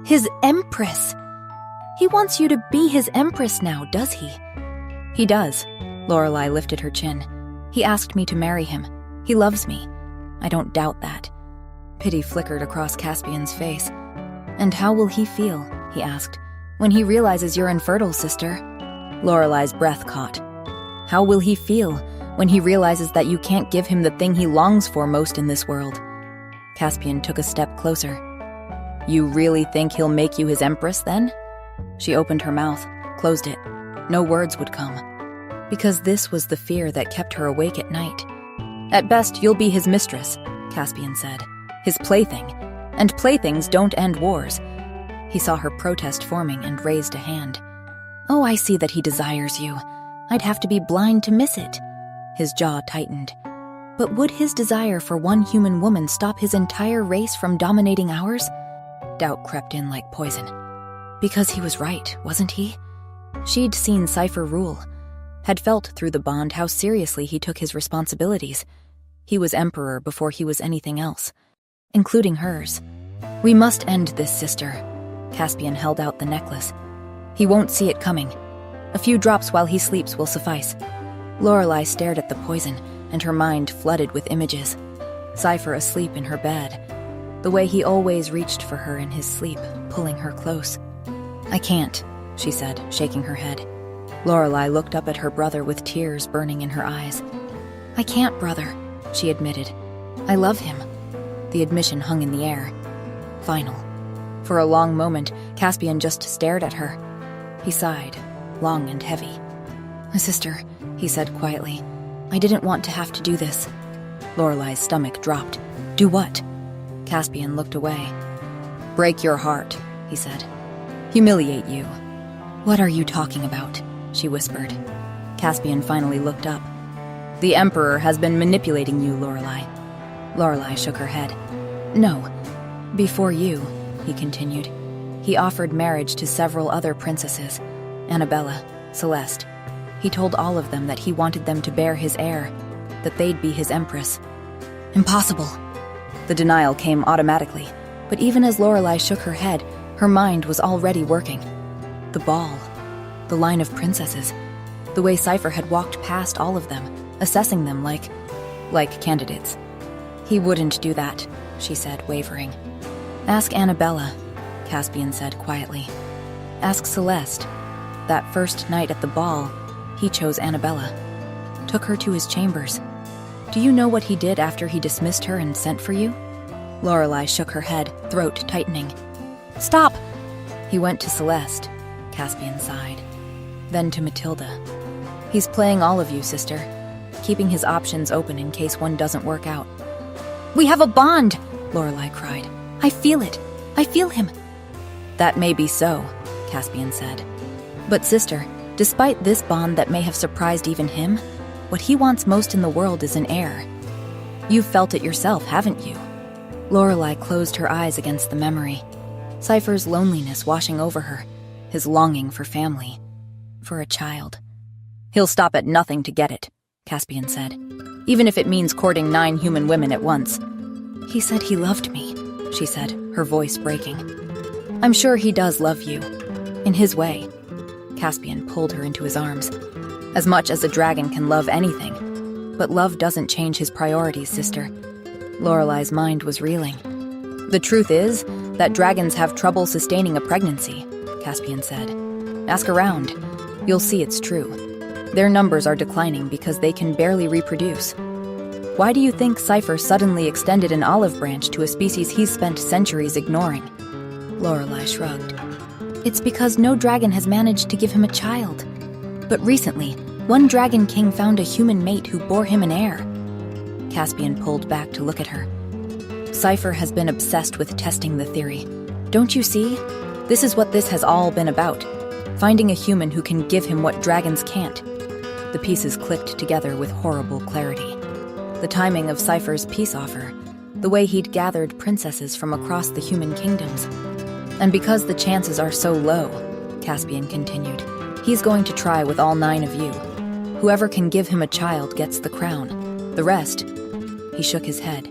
"His empress? He wants you to be his empress now, does he?" "He does." Lorelei lifted her chin. "He asked me to marry him. He loves me. I don't doubt that." Pity flickered across Caspian's face. "And how will he feel," he asked, "when he realizes you're infertile, sister?" Lorelei's breath caught. "How will he feel when he realizes that you can't give him the thing he longs for most in this world?" Caspian took a step closer. "You really think he'll make you his empress, then?" She opened her mouth, closed it. No words would come. Because this was the fear that kept her awake at night. "At best, you'll be his mistress," Caspian said. "His plaything. And playthings don't end wars." He saw her protest forming and raised a hand. "Oh, I see that he desires you. I'd have to be blind to miss it." His jaw tightened. But would his desire for one human woman stop his entire race from dominating ours? Doubt crept in like poison. Because he was right, wasn't he? She'd seen Cypher rule, had felt through the bond how seriously he took his responsibilities. He was emperor before he was anything else, including hers. We must end this, sister. Caspian held out the necklace. He won't see it coming. A few drops while he sleeps will suffice. Lorelei stared at the poison, and her mind flooded with images. Cypher asleep in her bed, the way he always reached for her in his sleep, pulling her close. I can't, she said, shaking her head. Lorelei looked up at her brother with tears burning in her eyes. I can't, brother, she admitted. I love him. The admission hung in the air. Final. For a long moment, Caspian just stared at her. He sighed, long and heavy. My sister, he said quietly. I didn't want to have to do this. Lorelei's stomach dropped. Do what? Caspian looked away. Break your heart, he said. Humiliate you. What are you talking about? She whispered. Caspian finally looked up. The Emperor has been manipulating you, Lorelei. Lorelei shook her head. No. Before you, he continued. He offered marriage to several other princesses. Annabella, Celeste. He told all of them that he wanted them to bear his heir, that they'd be his empress. Impossible. The denial came automatically, but even as Lorelei shook her head, her mind was already working. The ball, the line of princesses, the way Cypher had walked past all of them, assessing them like candidates. He wouldn't do that, she said, wavering. Ask Annabella, Caspian said quietly. Ask Celeste. That first night at the ball, he chose Annabella. Took her to his chambers. Do you know what he did after he dismissed her and sent for you? Lorelei shook her head, throat tightening. Stop! He went to Celeste, Caspian sighed. Then to Matilda. He's playing all of you, sister, keeping his options open in case one doesn't work out. We have a bond, Lorelei cried. I feel it. I feel him. That may be so, Caspian said. But sister, despite this bond that may have surprised even him, what he wants most in the world is an heir. You've felt it yourself, haven't you? Lorelei closed her eyes against the memory. Cypher's loneliness washing over her, his longing for family, for a child. He'll stop at nothing to get it, Caspian said, even if it means courting 9 human women at once. He said he loved me, she said, her voice breaking. I'm sure he does love you, in his way. Caspian pulled her into his arms. As much as a dragon can love anything, but love doesn't change his priorities, sister. Lorelei's mind was reeling. The truth is that dragons have trouble sustaining a pregnancy, Caspian said. Ask around. You'll see it's true. Their numbers are declining because they can barely reproduce. Why do you think Cypher suddenly extended an olive branch to a species he's spent centuries ignoring? Lorelei shrugged. It's because no dragon has managed to give him a child. But recently, one dragon king found a human mate who bore him an heir. Caspian pulled back to look at her. Cypher has been obsessed with testing the theory. Don't you see? This is what this has all been about. Finding a human who can give him what dragons can't. The pieces clicked together with horrible clarity. The timing of Cypher's peace offer, the way he'd gathered princesses from across the human kingdoms. And because the chances are so low, Caspian continued, he's going to try with all 9 of you. Whoever can give him a child gets the crown. The rest, he shook his head.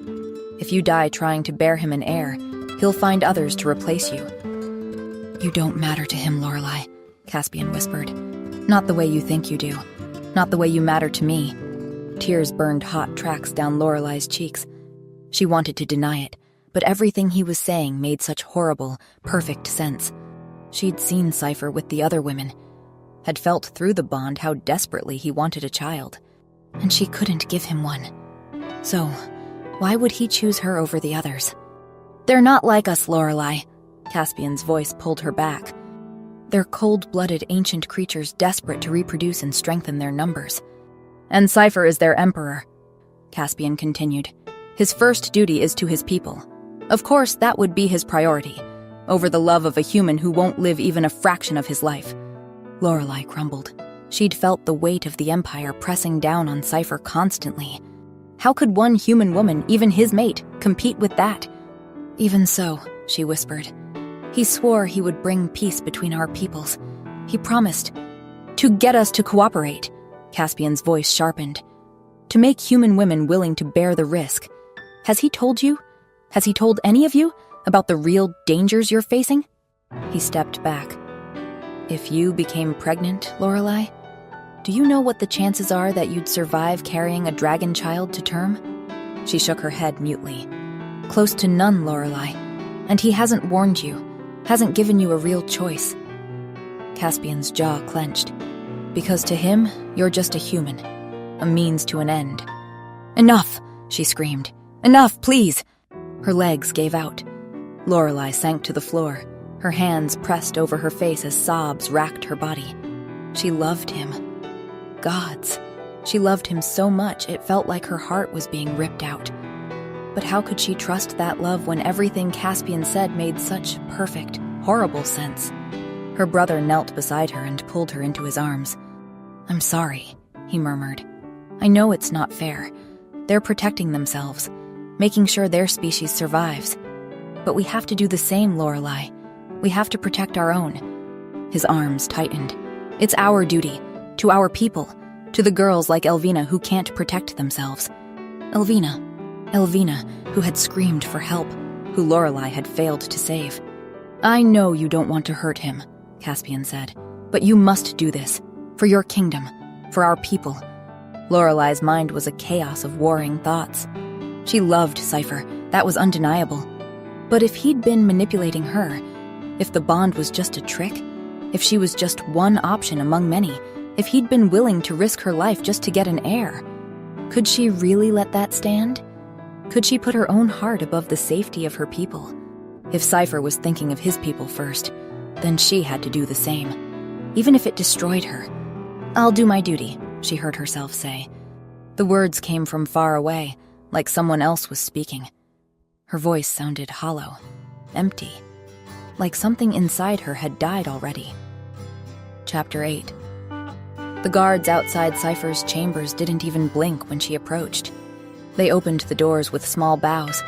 If you die trying to bear him an heir, he'll find others to replace you. You don't matter to him, Lorelei, Caspian whispered. Not the way you think you do. Not the way you matter to me. Tears burned hot tracks down Lorelei's cheeks. She wanted to deny it, but everything he was saying made such horrible, perfect sense. She'd seen Cypher with the other women, had felt through the bond how desperately he wanted a child, and she couldn't give him one. So, why would he choose her over the others? They're not like us, Lorelei. Caspian's voice pulled her back. They're cold-blooded ancient creatures desperate to reproduce and strengthen their numbers. And Cypher is their emperor, Caspian continued. His first duty is to his people. Of course, that would be his priority, over the love of a human who won't live even a fraction of his life. Lorelei crumbled. She'd felt the weight of the Empire pressing down on Cypher constantly. How could one human woman, even his mate, compete with that? Even so, she whispered, he swore he would bring peace between our peoples. He promised to get us to cooperate. Caspian's voice sharpened. To make human women willing to bear the risk. Has he told you? Has he told any of you about the real dangers you're facing? He stepped back. If you became pregnant, Lorelei, do you know what the chances are that you'd survive carrying a dragon child to term? She shook her head mutely. Close to none, Lorelei. And he hasn't warned you, hasn't given you a real choice. Caspian's jaw clenched. Because to him, you're just a human, a means to an end. Enough, she screamed. Enough, please. Her legs gave out. Lorelei sank to the floor, her hands pressed over her face as sobs racked her body. She loved him. Gods. She loved him so much it felt like her heart was being ripped out. But how could she trust that love when everything Caspian said made such perfect, horrible sense? Her brother knelt beside her and pulled her into his arms. I'm sorry, he murmured. I know it's not fair. They're protecting themselves, making sure their species survives. But we have to do the same, Lorelei. We have to protect our own. His arms tightened. It's our duty, to our people, to the girls like Elvina who can't protect themselves. Elvina, who had screamed for help, who Lorelei had failed to save. I know you don't want to hurt him, Caspian said, but you must do this, for your kingdom, for our people. Lorelei's mind was a chaos of warring thoughts. She loved Cypher, that was undeniable. But if he'd been manipulating her, if the bond was just a trick, if she was just one option among many, if he'd been willing to risk her life just to get an heir, could she really let that stand? Could she put her own heart above the safety of her people? If Cypher was thinking of his people first, then she had to do the same, even if it destroyed her. I'll do my duty, she heard herself say. The words came from far away, like someone else was speaking. Her voice sounded hollow, empty, like something inside her had died already. Chapter 8. The guards outside Cypher's chambers didn't even blink when she approached. They opened the doors with small bows.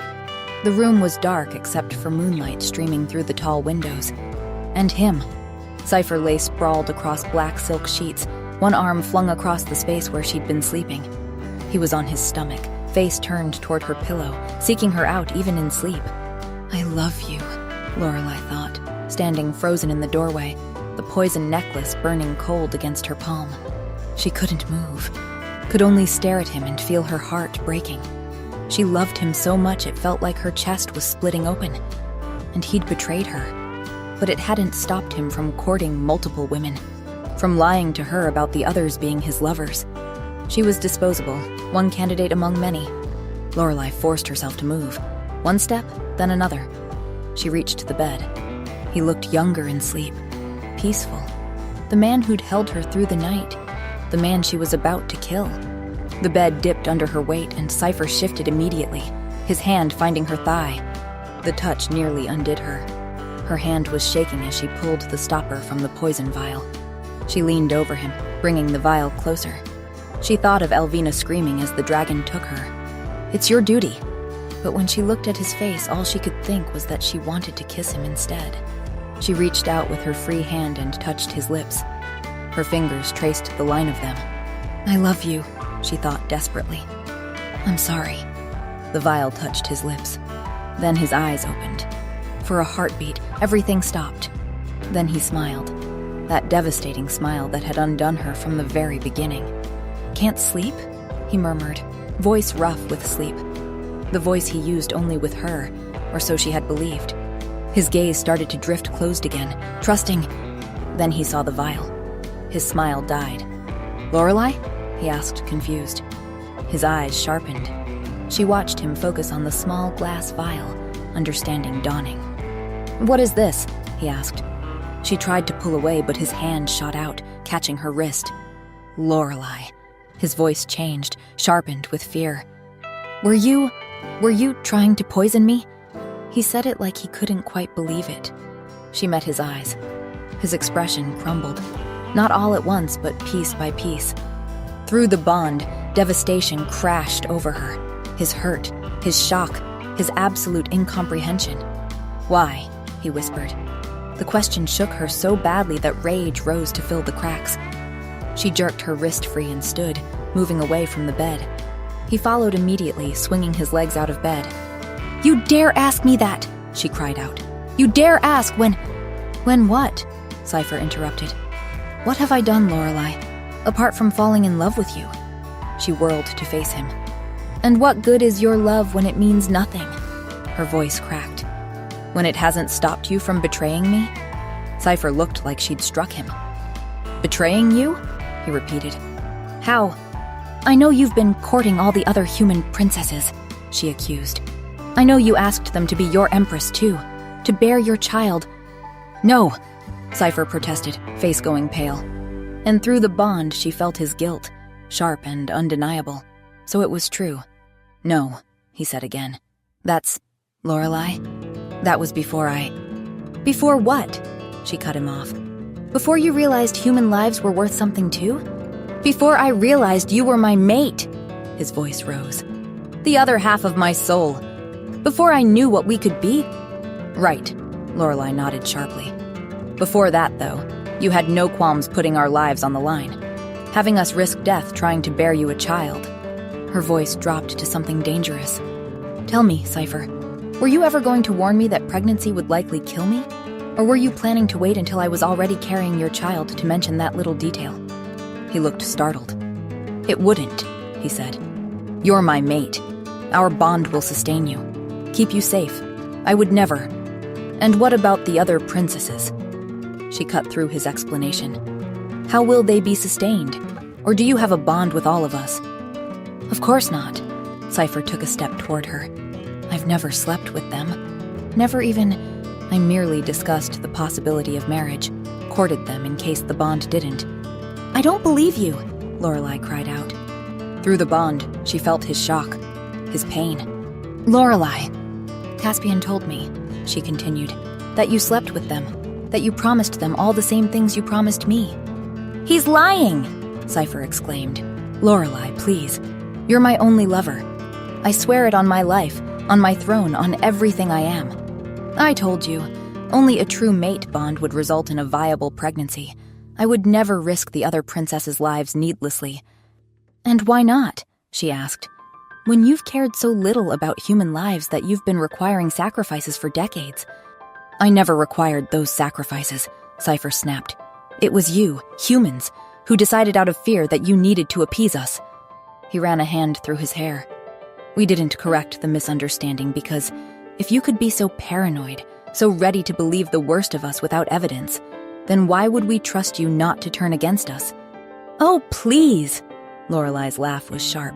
The room was dark except for moonlight streaming through the tall windows. And him. Cypher lay sprawled across black silk sheets, one arm flung across the space where she'd been sleeping. He was on his stomach, face turned toward her pillow, seeking her out even in sleep. I love you, Lorelei thought, standing frozen in the doorway, the poison necklace burning cold against her palm. She couldn't move, could only stare at him and feel her heart breaking. She loved him so much it felt like her chest was splitting open. And he'd betrayed her. But it hadn't stopped him from courting multiple women, from lying to her about the others being his lovers. She was disposable, one candidate among many. Lorelei forced herself to move. One step, then another. She reached the bed. He looked younger in sleep, peaceful. The man who'd held her through the night. The man she was about to kill. The bed dipped under her weight and Cypher shifted immediately, his hand finding her thigh. The touch nearly undid her. Her hand was shaking as she pulled the stopper from the poison vial. She leaned over him, bringing the vial closer. She thought of Elvina screaming as the dragon took her. It's your duty. But when she looked at his face, all she could think was that she wanted to kiss him instead. She reached out with her free hand and touched his lips. Her fingers traced the line of them. I love you, she thought desperately. I'm sorry. The vial touched his lips. Then his eyes opened. For a heartbeat, everything stopped. Then he smiled. That devastating smile that had undone her from the very beginning. Can't sleep? He murmured, voice rough with sleep. The voice he used only with her, or so she had believed. His gaze started to drift closed again, trusting. Then he saw the vial. His smile died. Lorelei? He asked, confused. His eyes sharpened. She watched him focus on the small glass vial, understanding dawning. What is this? He asked. She tried to pull away, but his hand shot out, catching her wrist. Lorelei. His voice changed, sharpened with fear. Were you trying to poison me? He said it like he couldn't quite believe it. She met his eyes. His expression crumbled. Not all at once, but piece by piece. Through the bond, Devastation crashed over her. His hurt, his shock, his absolute incomprehension. "Why?" he whispered. The question shook her so badly that rage rose to fill the cracks. She jerked her wrist free and stood, moving away from the bed. He followed immediately, swinging his legs out of bed. "You dare ask me that!" she cried out. "You dare ask when—" "When what?" Cypher interrupted. "What have I done, Lorelei, apart from falling in love with you?" She whirled to face him. "And what good is your love when it means nothing?" Her voice cracked. "When it hasn't stopped you from betraying me?" Cypher looked like she'd struck him. "Betraying you?" he repeated. "How?" "I know you've been courting all the other human princesses," she accused. "I know you asked them to be your empress too, to bear your child." "No," Cypher protested, face going pale. And through the bond she felt his guilt, sharp and undeniable. So it was true. "No," he said again. "That's... Lorelei? That was before I..." "Before what?" She cut him off. "Before you realized human lives were worth something too? Before I realized you were my mate," his voice rose. "The other half of my soul. Before I knew what we could be?" "Right," Lorelei nodded sharply. "Before that, though, you had no qualms putting our lives on the line, having us risk death trying to bear you a child." Her voice dropped to something dangerous. "Tell me, Cypher, were you ever going to warn me that pregnancy would likely kill me? Or were you planning to wait until I was already carrying your child to mention that little detail?" He looked startled. "It wouldn't," he said. "You're my mate. Our bond will sustain you, keep you safe. I would never. And what about the other princesses?" She cut through his explanation. "How will they be sustained? Or do you have a bond with all of us?" "Of course not." Cypher took a step toward her. "I've never slept with them. Never even... I merely discussed the possibility of marriage, courted them in case the bond didn't." "I don't believe you," Lorelei cried out. Through the bond, she felt his shock, his pain. "Lorelei, Caspian told me," she continued, "that you slept with them, that you promised them all the same things you promised me." "He's lying!" Cypher exclaimed. "Lorelei, please. You're my only lover. I swear it on my life, on my throne, on everything I am. I told you, only a true mate bond would result in a viable pregnancy. I would never risk the other princesses' lives needlessly." "And why not?" she asked. "When you've cared so little about human lives that you've been requiring sacrifices for decades." "I never required those sacrifices," Cypher snapped. "It was you, humans, who decided out of fear that you needed to appease us." He ran a hand through his hair. "We didn't correct the misunderstanding because if you could be so paranoid, so ready to believe the worst of us without evidence, then why would we trust you not to turn against us?" "Oh, please!" Lorelei's laugh was sharp.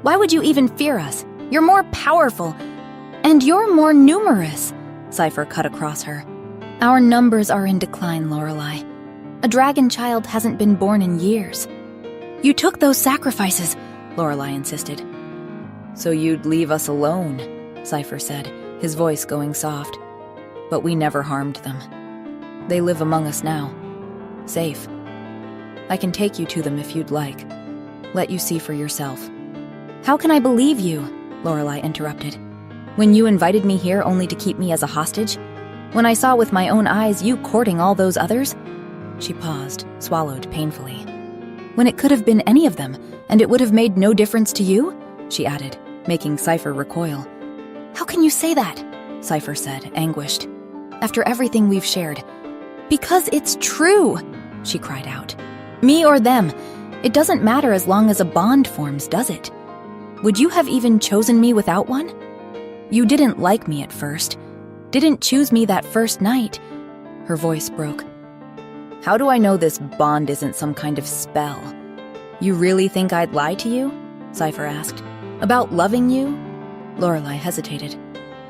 "Why would you even fear us? You're more powerful. And you're more numerous," Cypher cut across her. "Our numbers are in decline, Lorelei. A dragon child hasn't been born in years." "You took those sacrifices," Lorelei insisted. "So you'd leave us alone," Cypher said, his voice going soft. "But we never harmed them. They live among us now, safe. I can take you to them if you'd like. Let you see for yourself." "How can I believe you?" Lorelei interrupted. "When you invited me here only to keep me as a hostage? When I saw with my own eyes you courting all those others?" She paused, swallowed painfully. "When it could have been any of them, and it would have made no difference to you?" she added, making Cypher recoil. "How can you say that?" Cypher said, anguished. "After everything we've shared." "Because it's true!" she cried out. "Me or them, it doesn't matter as long as a bond forms, does it? Would you have even chosen me without one? You didn't like me at first. Didn't choose me that first night." Her voice broke. "How do I know this bond isn't some kind of spell? You really think I'd lie to you?" Cypher asked. "About loving you?" Lorelei hesitated.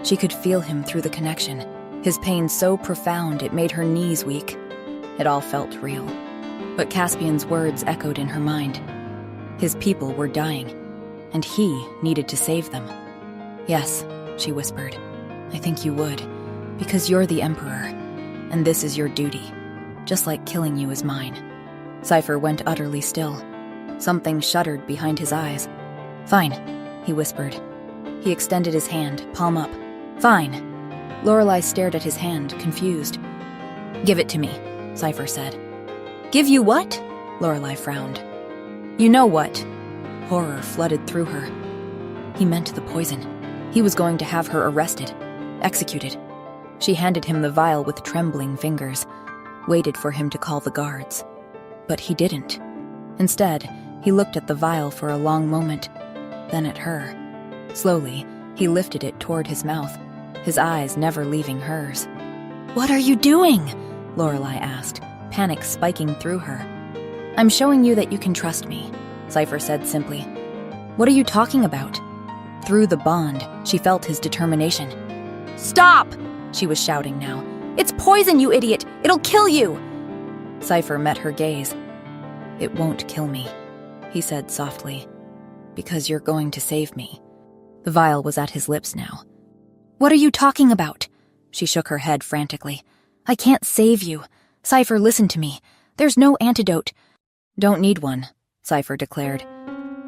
She could feel him through the connection, his pain so profound it made her knees weak. It all felt real. But Caspian's words echoed in her mind. His people were dying, and he needed to save them. "Yes," she whispered, "I think you would, because you're the Emperor, and this is your duty, just like killing you is mine." Cypher went utterly still. Something shuddered behind his eyes. "Fine," he whispered. He extended his hand, palm up. "Fine." Lorelai stared at his hand, confused. "Give it to me," Cypher said. "Give you what?" Lorelai frowned. "You know what." Horror flooded through her. He meant the poison. He was going to have her arrested, executed. She handed him the vial with trembling fingers, waited for him to call the guards. But he didn't. Instead, he looked at the vial for a long moment, then at her. Slowly, he lifted it toward his mouth, his eyes never leaving hers. "What are you doing?" Lorelai asked, panic spiking through her. "I'm showing you that you can trust me," Cypher said simply. "What are you talking about?" Through the bond, she felt his determination. "Stop!" she was shouting now. "It's poison, you idiot! It'll kill you!" Cypher met her gaze. "It won't kill me," he said softly, "because you're going to save me." The vial was at his lips now. "What are you talking about?" She shook her head frantically. "I can't save you. Cypher, listen to me. There's no antidote." "Don't need one," Cypher declared.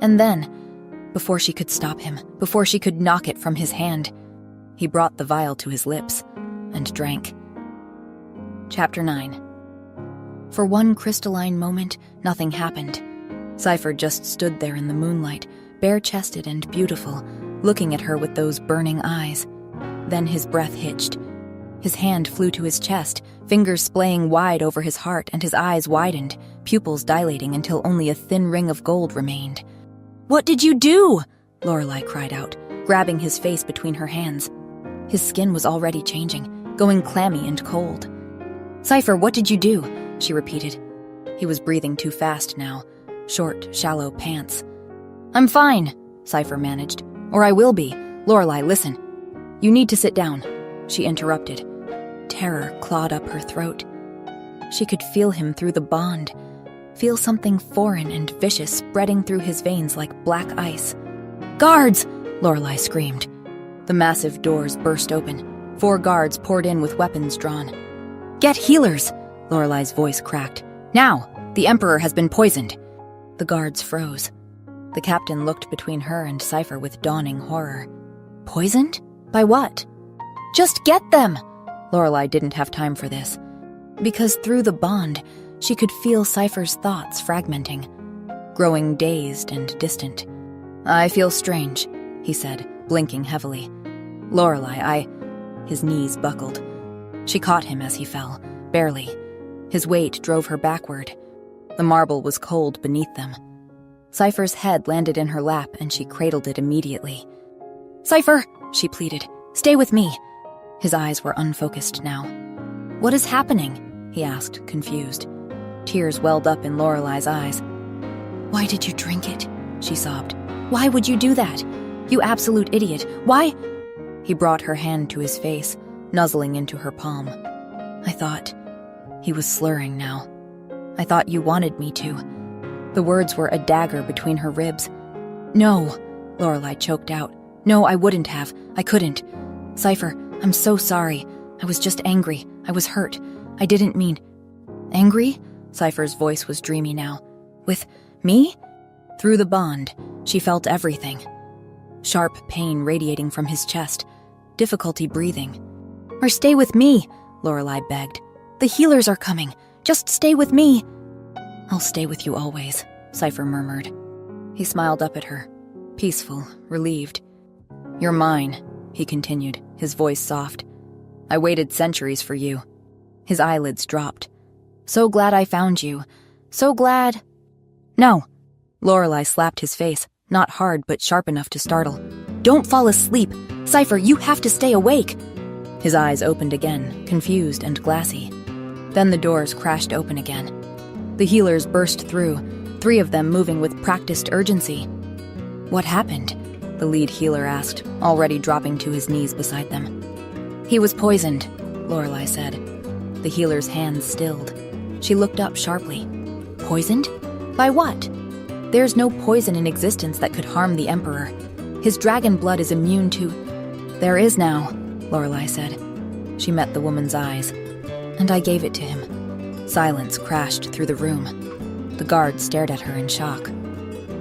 And then, before she could stop him, before she could knock it from his hand, he brought the vial to his lips and drank. Chapter 9. For one crystalline moment, nothing happened. Cypher just stood there in the moonlight, bare-chested and beautiful, looking at her with those burning eyes. Then his breath hitched. His hand flew to his chest, fingers splaying wide over his heart, and his eyes widened, pupils dilating until only a thin ring of gold remained. "What did you do?" Lorelai cried out, grabbing his face between her hands. His skin was already changing, going clammy and cold. "Cypher, what did you do?" she repeated. He was breathing too fast now, short, shallow pants. "I'm fine," Cypher managed. "Or I will be. Lorelai, listen." "You need to sit down," she interrupted. Terror clawed up her throat. She could feel him through the bond, feel something foreign and vicious spreading through his veins like black ice. "Guards!" Lorelai screamed. The massive doors burst open. 4 guards poured in with weapons drawn. "Get healers!" Lorelai's voice cracked. "Now! The Emperor has been poisoned!" The guards froze. The captain looked between her and Cypher with dawning horror. Poisoned? By what? "Just get them!" Lorelai didn't have time for this. Because through the bond, she could feel Cypher's thoughts fragmenting, growing dazed and distant. "I feel strange," he said, blinking heavily. "Lorelai, His knees buckled. She caught him as he fell, barely. His weight drove her backward. The marble was cold beneath them. Cypher's head landed in her lap and she cradled it immediately. "Cypher," she pleaded, "stay with me." His eyes were unfocused now. "What is happening?" he asked, confused. Tears welled up in Lorelai's eyes. "Why did you drink it?" she sobbed. "Why would you do that? You absolute idiot. Why?" He brought her hand to his face, nuzzling into her palm. "I thought..." He was slurring now. "I thought you wanted me to." The words were a dagger between her ribs. "No," Lorelai choked out. "No, I wouldn't have. I couldn't. Cypher, I'm so sorry. I was just angry. I was hurt. I didn't mean..." "Angry?" Cypher's voice was dreamy now. "With me?" Through the bond, she felt everything. Sharp pain radiating from his chest, difficulty breathing. "Or stay with me," Lorelai begged. "The healers are coming. Just stay with me." "I'll stay with you always," Cypher murmured. He smiled up at her, peaceful, relieved. "You're mine," he continued, his voice soft. "I waited centuries for you." His eyelids dropped. "So glad I found you. So glad..." "No." Lorelai slapped his face, not hard but sharp enough to startle. "Don't fall asleep. Cypher, you have to stay awake." His eyes opened again, confused and glassy. Then the doors crashed open again. The healers burst through, 3 of them moving with practiced urgency. "What happened?" the lead healer asked, already dropping to his knees beside them. "He was poisoned," Lorelai said. The healer's hands stilled. She looked up sharply. "Poisoned? By what?" "There's no poison in existence that could harm the Emperor. His dragon blood is immune to..." "There is now," Lorelai said. She met the woman's eyes. "And I gave it to him." Silence crashed through the room. The guard stared at her in shock.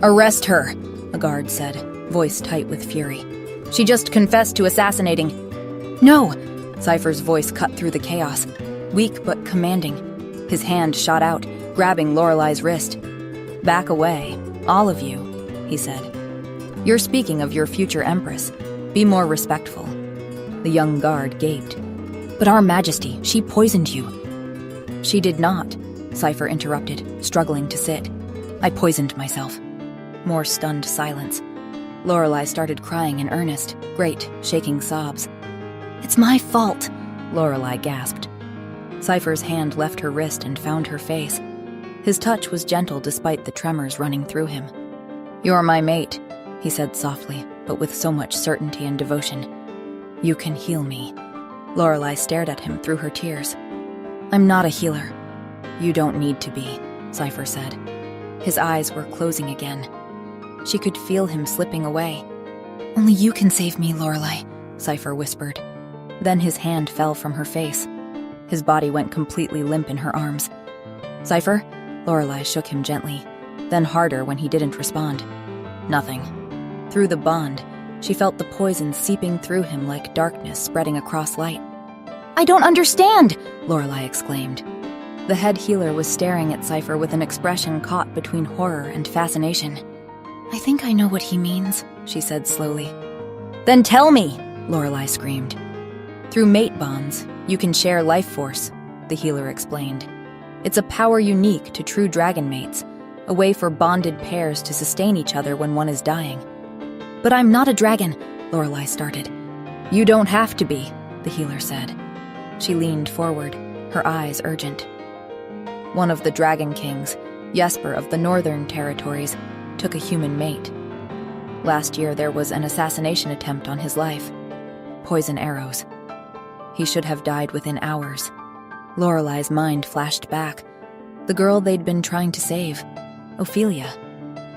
"Arrest her," a guard said, voice tight with fury. "She just confessed to assassinating—" "No!" Cypher's voice cut through the chaos, weak but commanding. His hand shot out, grabbing Lorelai's wrist. "Back away, all of you," he said. "You're speaking of your future empress. Be more respectful." The young guard gaped. "But Our Majesty, she poisoned you." "She did not," Cypher interrupted, struggling to sit. "I poisoned myself." More stunned silence. Lorelai started crying in earnest, great, shaking sobs. "It's my fault," Lorelai gasped. Cypher's hand left her wrist and found her face. His touch was gentle despite the tremors running through him. "You're my mate," he said softly, but with so much certainty and devotion. "You can heal me." Lorelai stared at him through her tears. "I'm not a healer." "You don't need to be," Cypher said. His eyes were closing again. She could feel him slipping away. "Only you can save me, Lorelai," Cypher whispered. Then his hand fell from her face. His body went completely limp in her arms. "Cypher?" Lorelai shook him gently, then harder when he didn't respond. Nothing. Through the bond, she felt the poison seeping through him like darkness spreading across light. "I don't understand!" Lorelai exclaimed. The head healer was staring at Cypher with an expression caught between horror and fascination. "I think I know what he means," she said slowly. "Then tell me!" Lorelai screamed. "Through mate bonds, you can share life force," the healer explained. "It's a power unique to true dragon mates, a way for bonded pairs to sustain each other when one is dying." "But I'm not a dragon," Lorelai started. "You don't have to be," the healer said. She leaned forward, her eyes urgent. "One of the dragon kings, Jesper of the Northern Territories, took a human mate. Last year there was an assassination attempt on his life. Poison arrows. He should have died within hours." Lorelai's mind flashed back. The girl they'd been trying to save. Ophelia.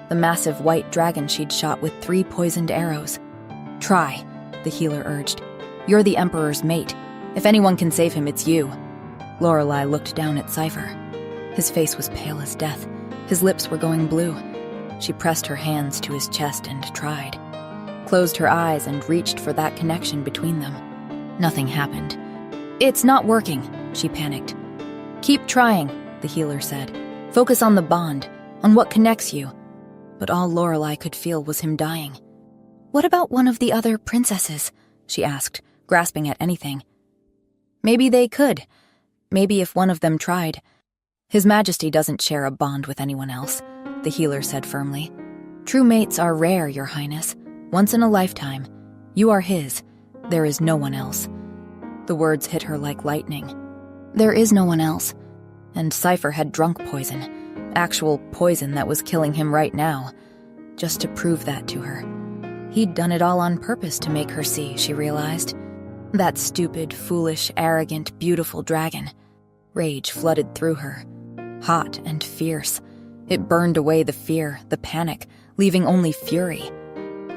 The massive white dragon she'd shot with 3 poisoned arrows. "Try," the healer urged. "You're the Emperor's mate. If anyone can save him, it's you." Lorelai looked down at Cypher. His face was pale as death. His lips were going blue. She pressed her hands to his chest and tried. Closed her eyes and reached for that connection between them. Nothing happened. "It's not working," she panicked. "Keep trying," the healer said. "Focus on the bond, on what connects you." But all Lorelai could feel was him dying. "What about one of the other princesses?" she asked, grasping at anything. "Maybe they could. Maybe if one of them tried." "His Majesty doesn't share a bond with anyone else," the healer said firmly. "True mates are rare, Your Highness. Once in a lifetime. You are his. There is no one else." The words hit her like lightning. There is no one else. And Cypher had drunk poison. Actual poison that was killing him right now. Just to prove that to her. He'd done it all on purpose to make her see, she realized. That stupid, foolish, arrogant, beautiful dragon. Rage flooded through her. Hot and fierce. It burned away the fear, the panic, leaving only fury.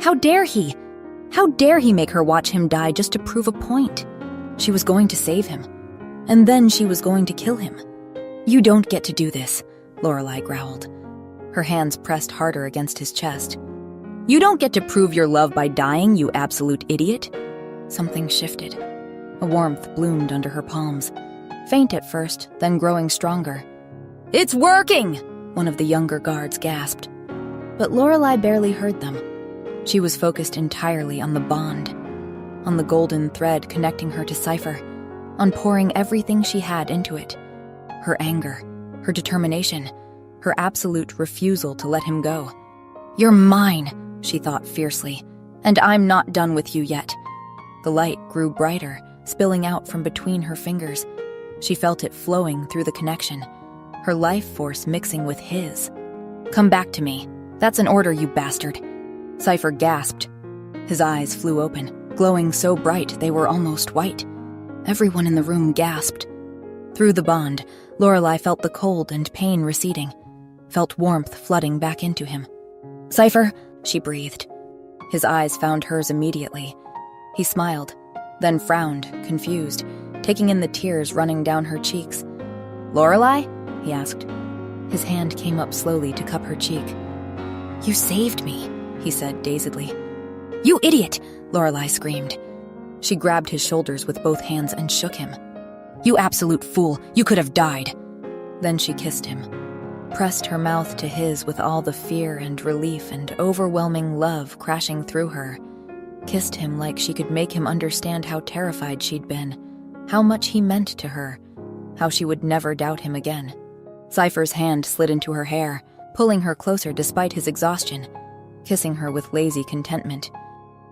How dare he? How dare he make her watch him die just to prove a point? She was going to save him. And then she was going to kill him. "You don't get to do this," Lorelai growled. Her hands pressed harder against his chest. "You don't get to prove your love by dying, you absolute idiot." Something shifted. A warmth bloomed under her palms. Faint at first, then growing stronger. "It's working!" one of the younger guards gasped. But Lorelai barely heard them. She was focused entirely on the bond, on the golden thread connecting her to Cypher, on pouring everything she had into it. Her anger, her determination, her absolute refusal to let him go. "You're mine," she thought fiercely, "and I'm not done with you yet." The light grew brighter, spilling out from between her fingers. She felt it flowing through the connection, her life force mixing with his. "Come back to me. That's an order, you bastard." Cypher gasped. His eyes flew open, glowing so bright they were almost white. Everyone in the room gasped. Through the bond, Lorelai felt the cold and pain receding, felt warmth flooding back into him. "Cypher," she breathed. His eyes found hers immediately. He smiled, then frowned, confused, taking in the tears running down her cheeks. "Lorelai?" he asked. His hand came up slowly to cup her cheek. "You saved me," he said dazedly. "You idiot!" Lorelai screamed. She grabbed his shoulders with both hands and shook him. "You absolute fool! You could have died!" Then she kissed him, pressed her mouth to his with all the fear and relief and overwhelming love crashing through her, kissed him like she could make him understand how terrified she'd been, how much he meant to her, how she would never doubt him again. Cypher's hand slid into her hair, pulling her closer despite his exhaustion, kissing her with lazy contentment.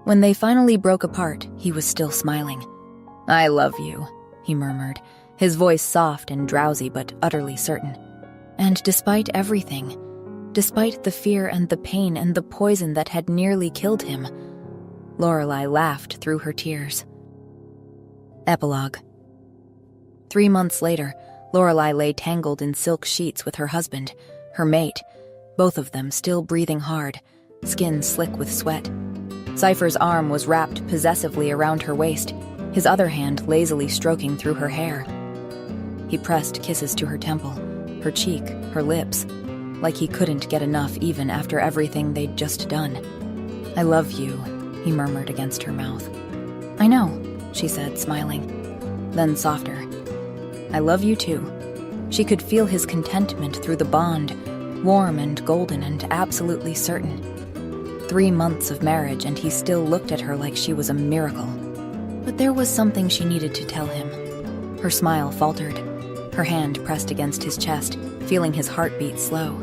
When they finally broke apart, he was still smiling. "I love you," he murmured, his voice soft and drowsy but utterly certain. And despite everything, despite the fear and the pain and the poison that had nearly killed him, Lorelai laughed through her tears. Epilogue. 3 months later, Lorelai lay tangled in silk sheets with her husband, her mate, both of them still breathing hard, skin slick with sweat. Cypher's arm was wrapped possessively around her waist, his other hand lazily stroking through her hair. He pressed kisses to her temple, her cheek, her lips, like he couldn't get enough even after everything they'd just done. "I love you," he murmured against her mouth. "I know," she said, smiling. Then softer. "I love you too." She could feel his contentment through the bond, warm and golden and absolutely certain. 3 months of marriage and he still looked at her like she was a miracle. But there was something she needed to tell him. Her smile faltered. Her hand pressed against his chest, feeling his heartbeat slow.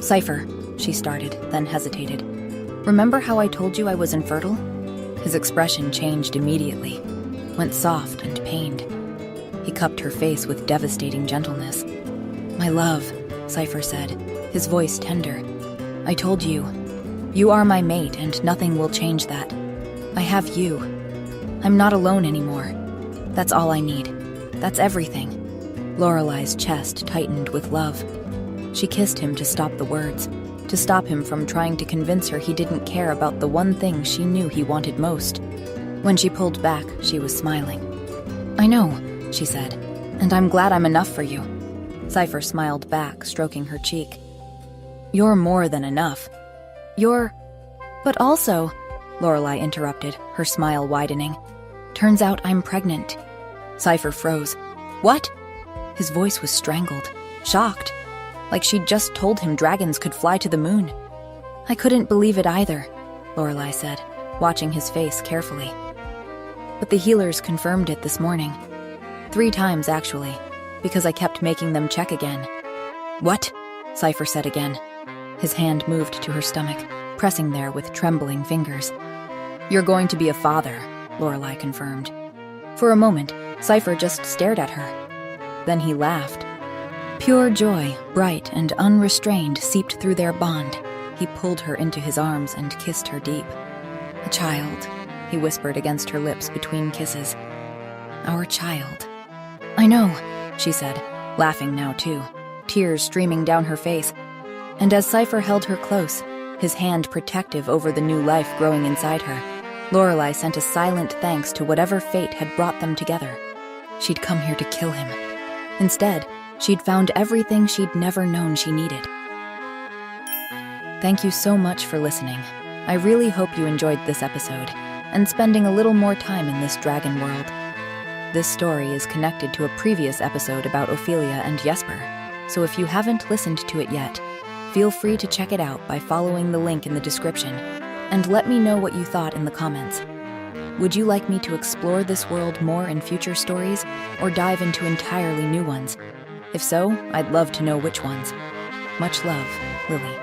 "Cypher," she started, then hesitated. "Remember how I told you I was infertile?" His expression changed immediately, went soft and pained. He cupped her face with devastating gentleness. "My love," Cypher said, his voice tender. "I told you. You are my mate and nothing will change that. I have you. I'm not alone anymore. That's all I need. That's everything." Lorelai's chest tightened with love. She kissed him to stop the words, to stop him from trying to convince her he didn't care about the one thing she knew he wanted most. When she pulled back, she was smiling. "I know," she said, "and I'm glad I'm enough for you." Cypher smiled back, stroking her cheek. "You're more than enough. But also," Lorelai interrupted, her smile widening. "Turns out I'm pregnant." Cypher froze. "What?" His voice was strangled, shocked, like she'd just told him dragons could fly to the moon. "I couldn't believe it either," Lorelai said, watching his face carefully. "But the healers confirmed it this morning. 3 times, actually, because I kept making them check again." "What?" Cypher said again. His hand moved to her stomach, pressing there with trembling fingers. "You're going to be a father," Lorelai confirmed. For a moment, Cypher just stared at her. Then he laughed. Pure joy, bright and unrestrained, seeped through their bond. He pulled her into his arms and kissed her deep. "A child," he whispered against her lips between kisses. "Our child." "I know," she said, laughing now too, tears streaming down her face. And as Cypher held her close, his hand protective over the new life growing inside her, Lorelai sent a silent thanks to whatever fate had brought them together. She'd come here to kill him. Instead, she'd found everything she'd never known she needed. Thank you so much for listening. I really hope you enjoyed this episode and spending a little more time in this dragon world. This story is connected to a previous episode about Ophelia and Jesper, so if you haven't listened to it yet, feel free to check it out by following the link in the description, and let me know what you thought in the comments. Would you like me to explore this world more in future stories, or dive into entirely new ones? If so, I'd love to know which ones. Much love, Lily.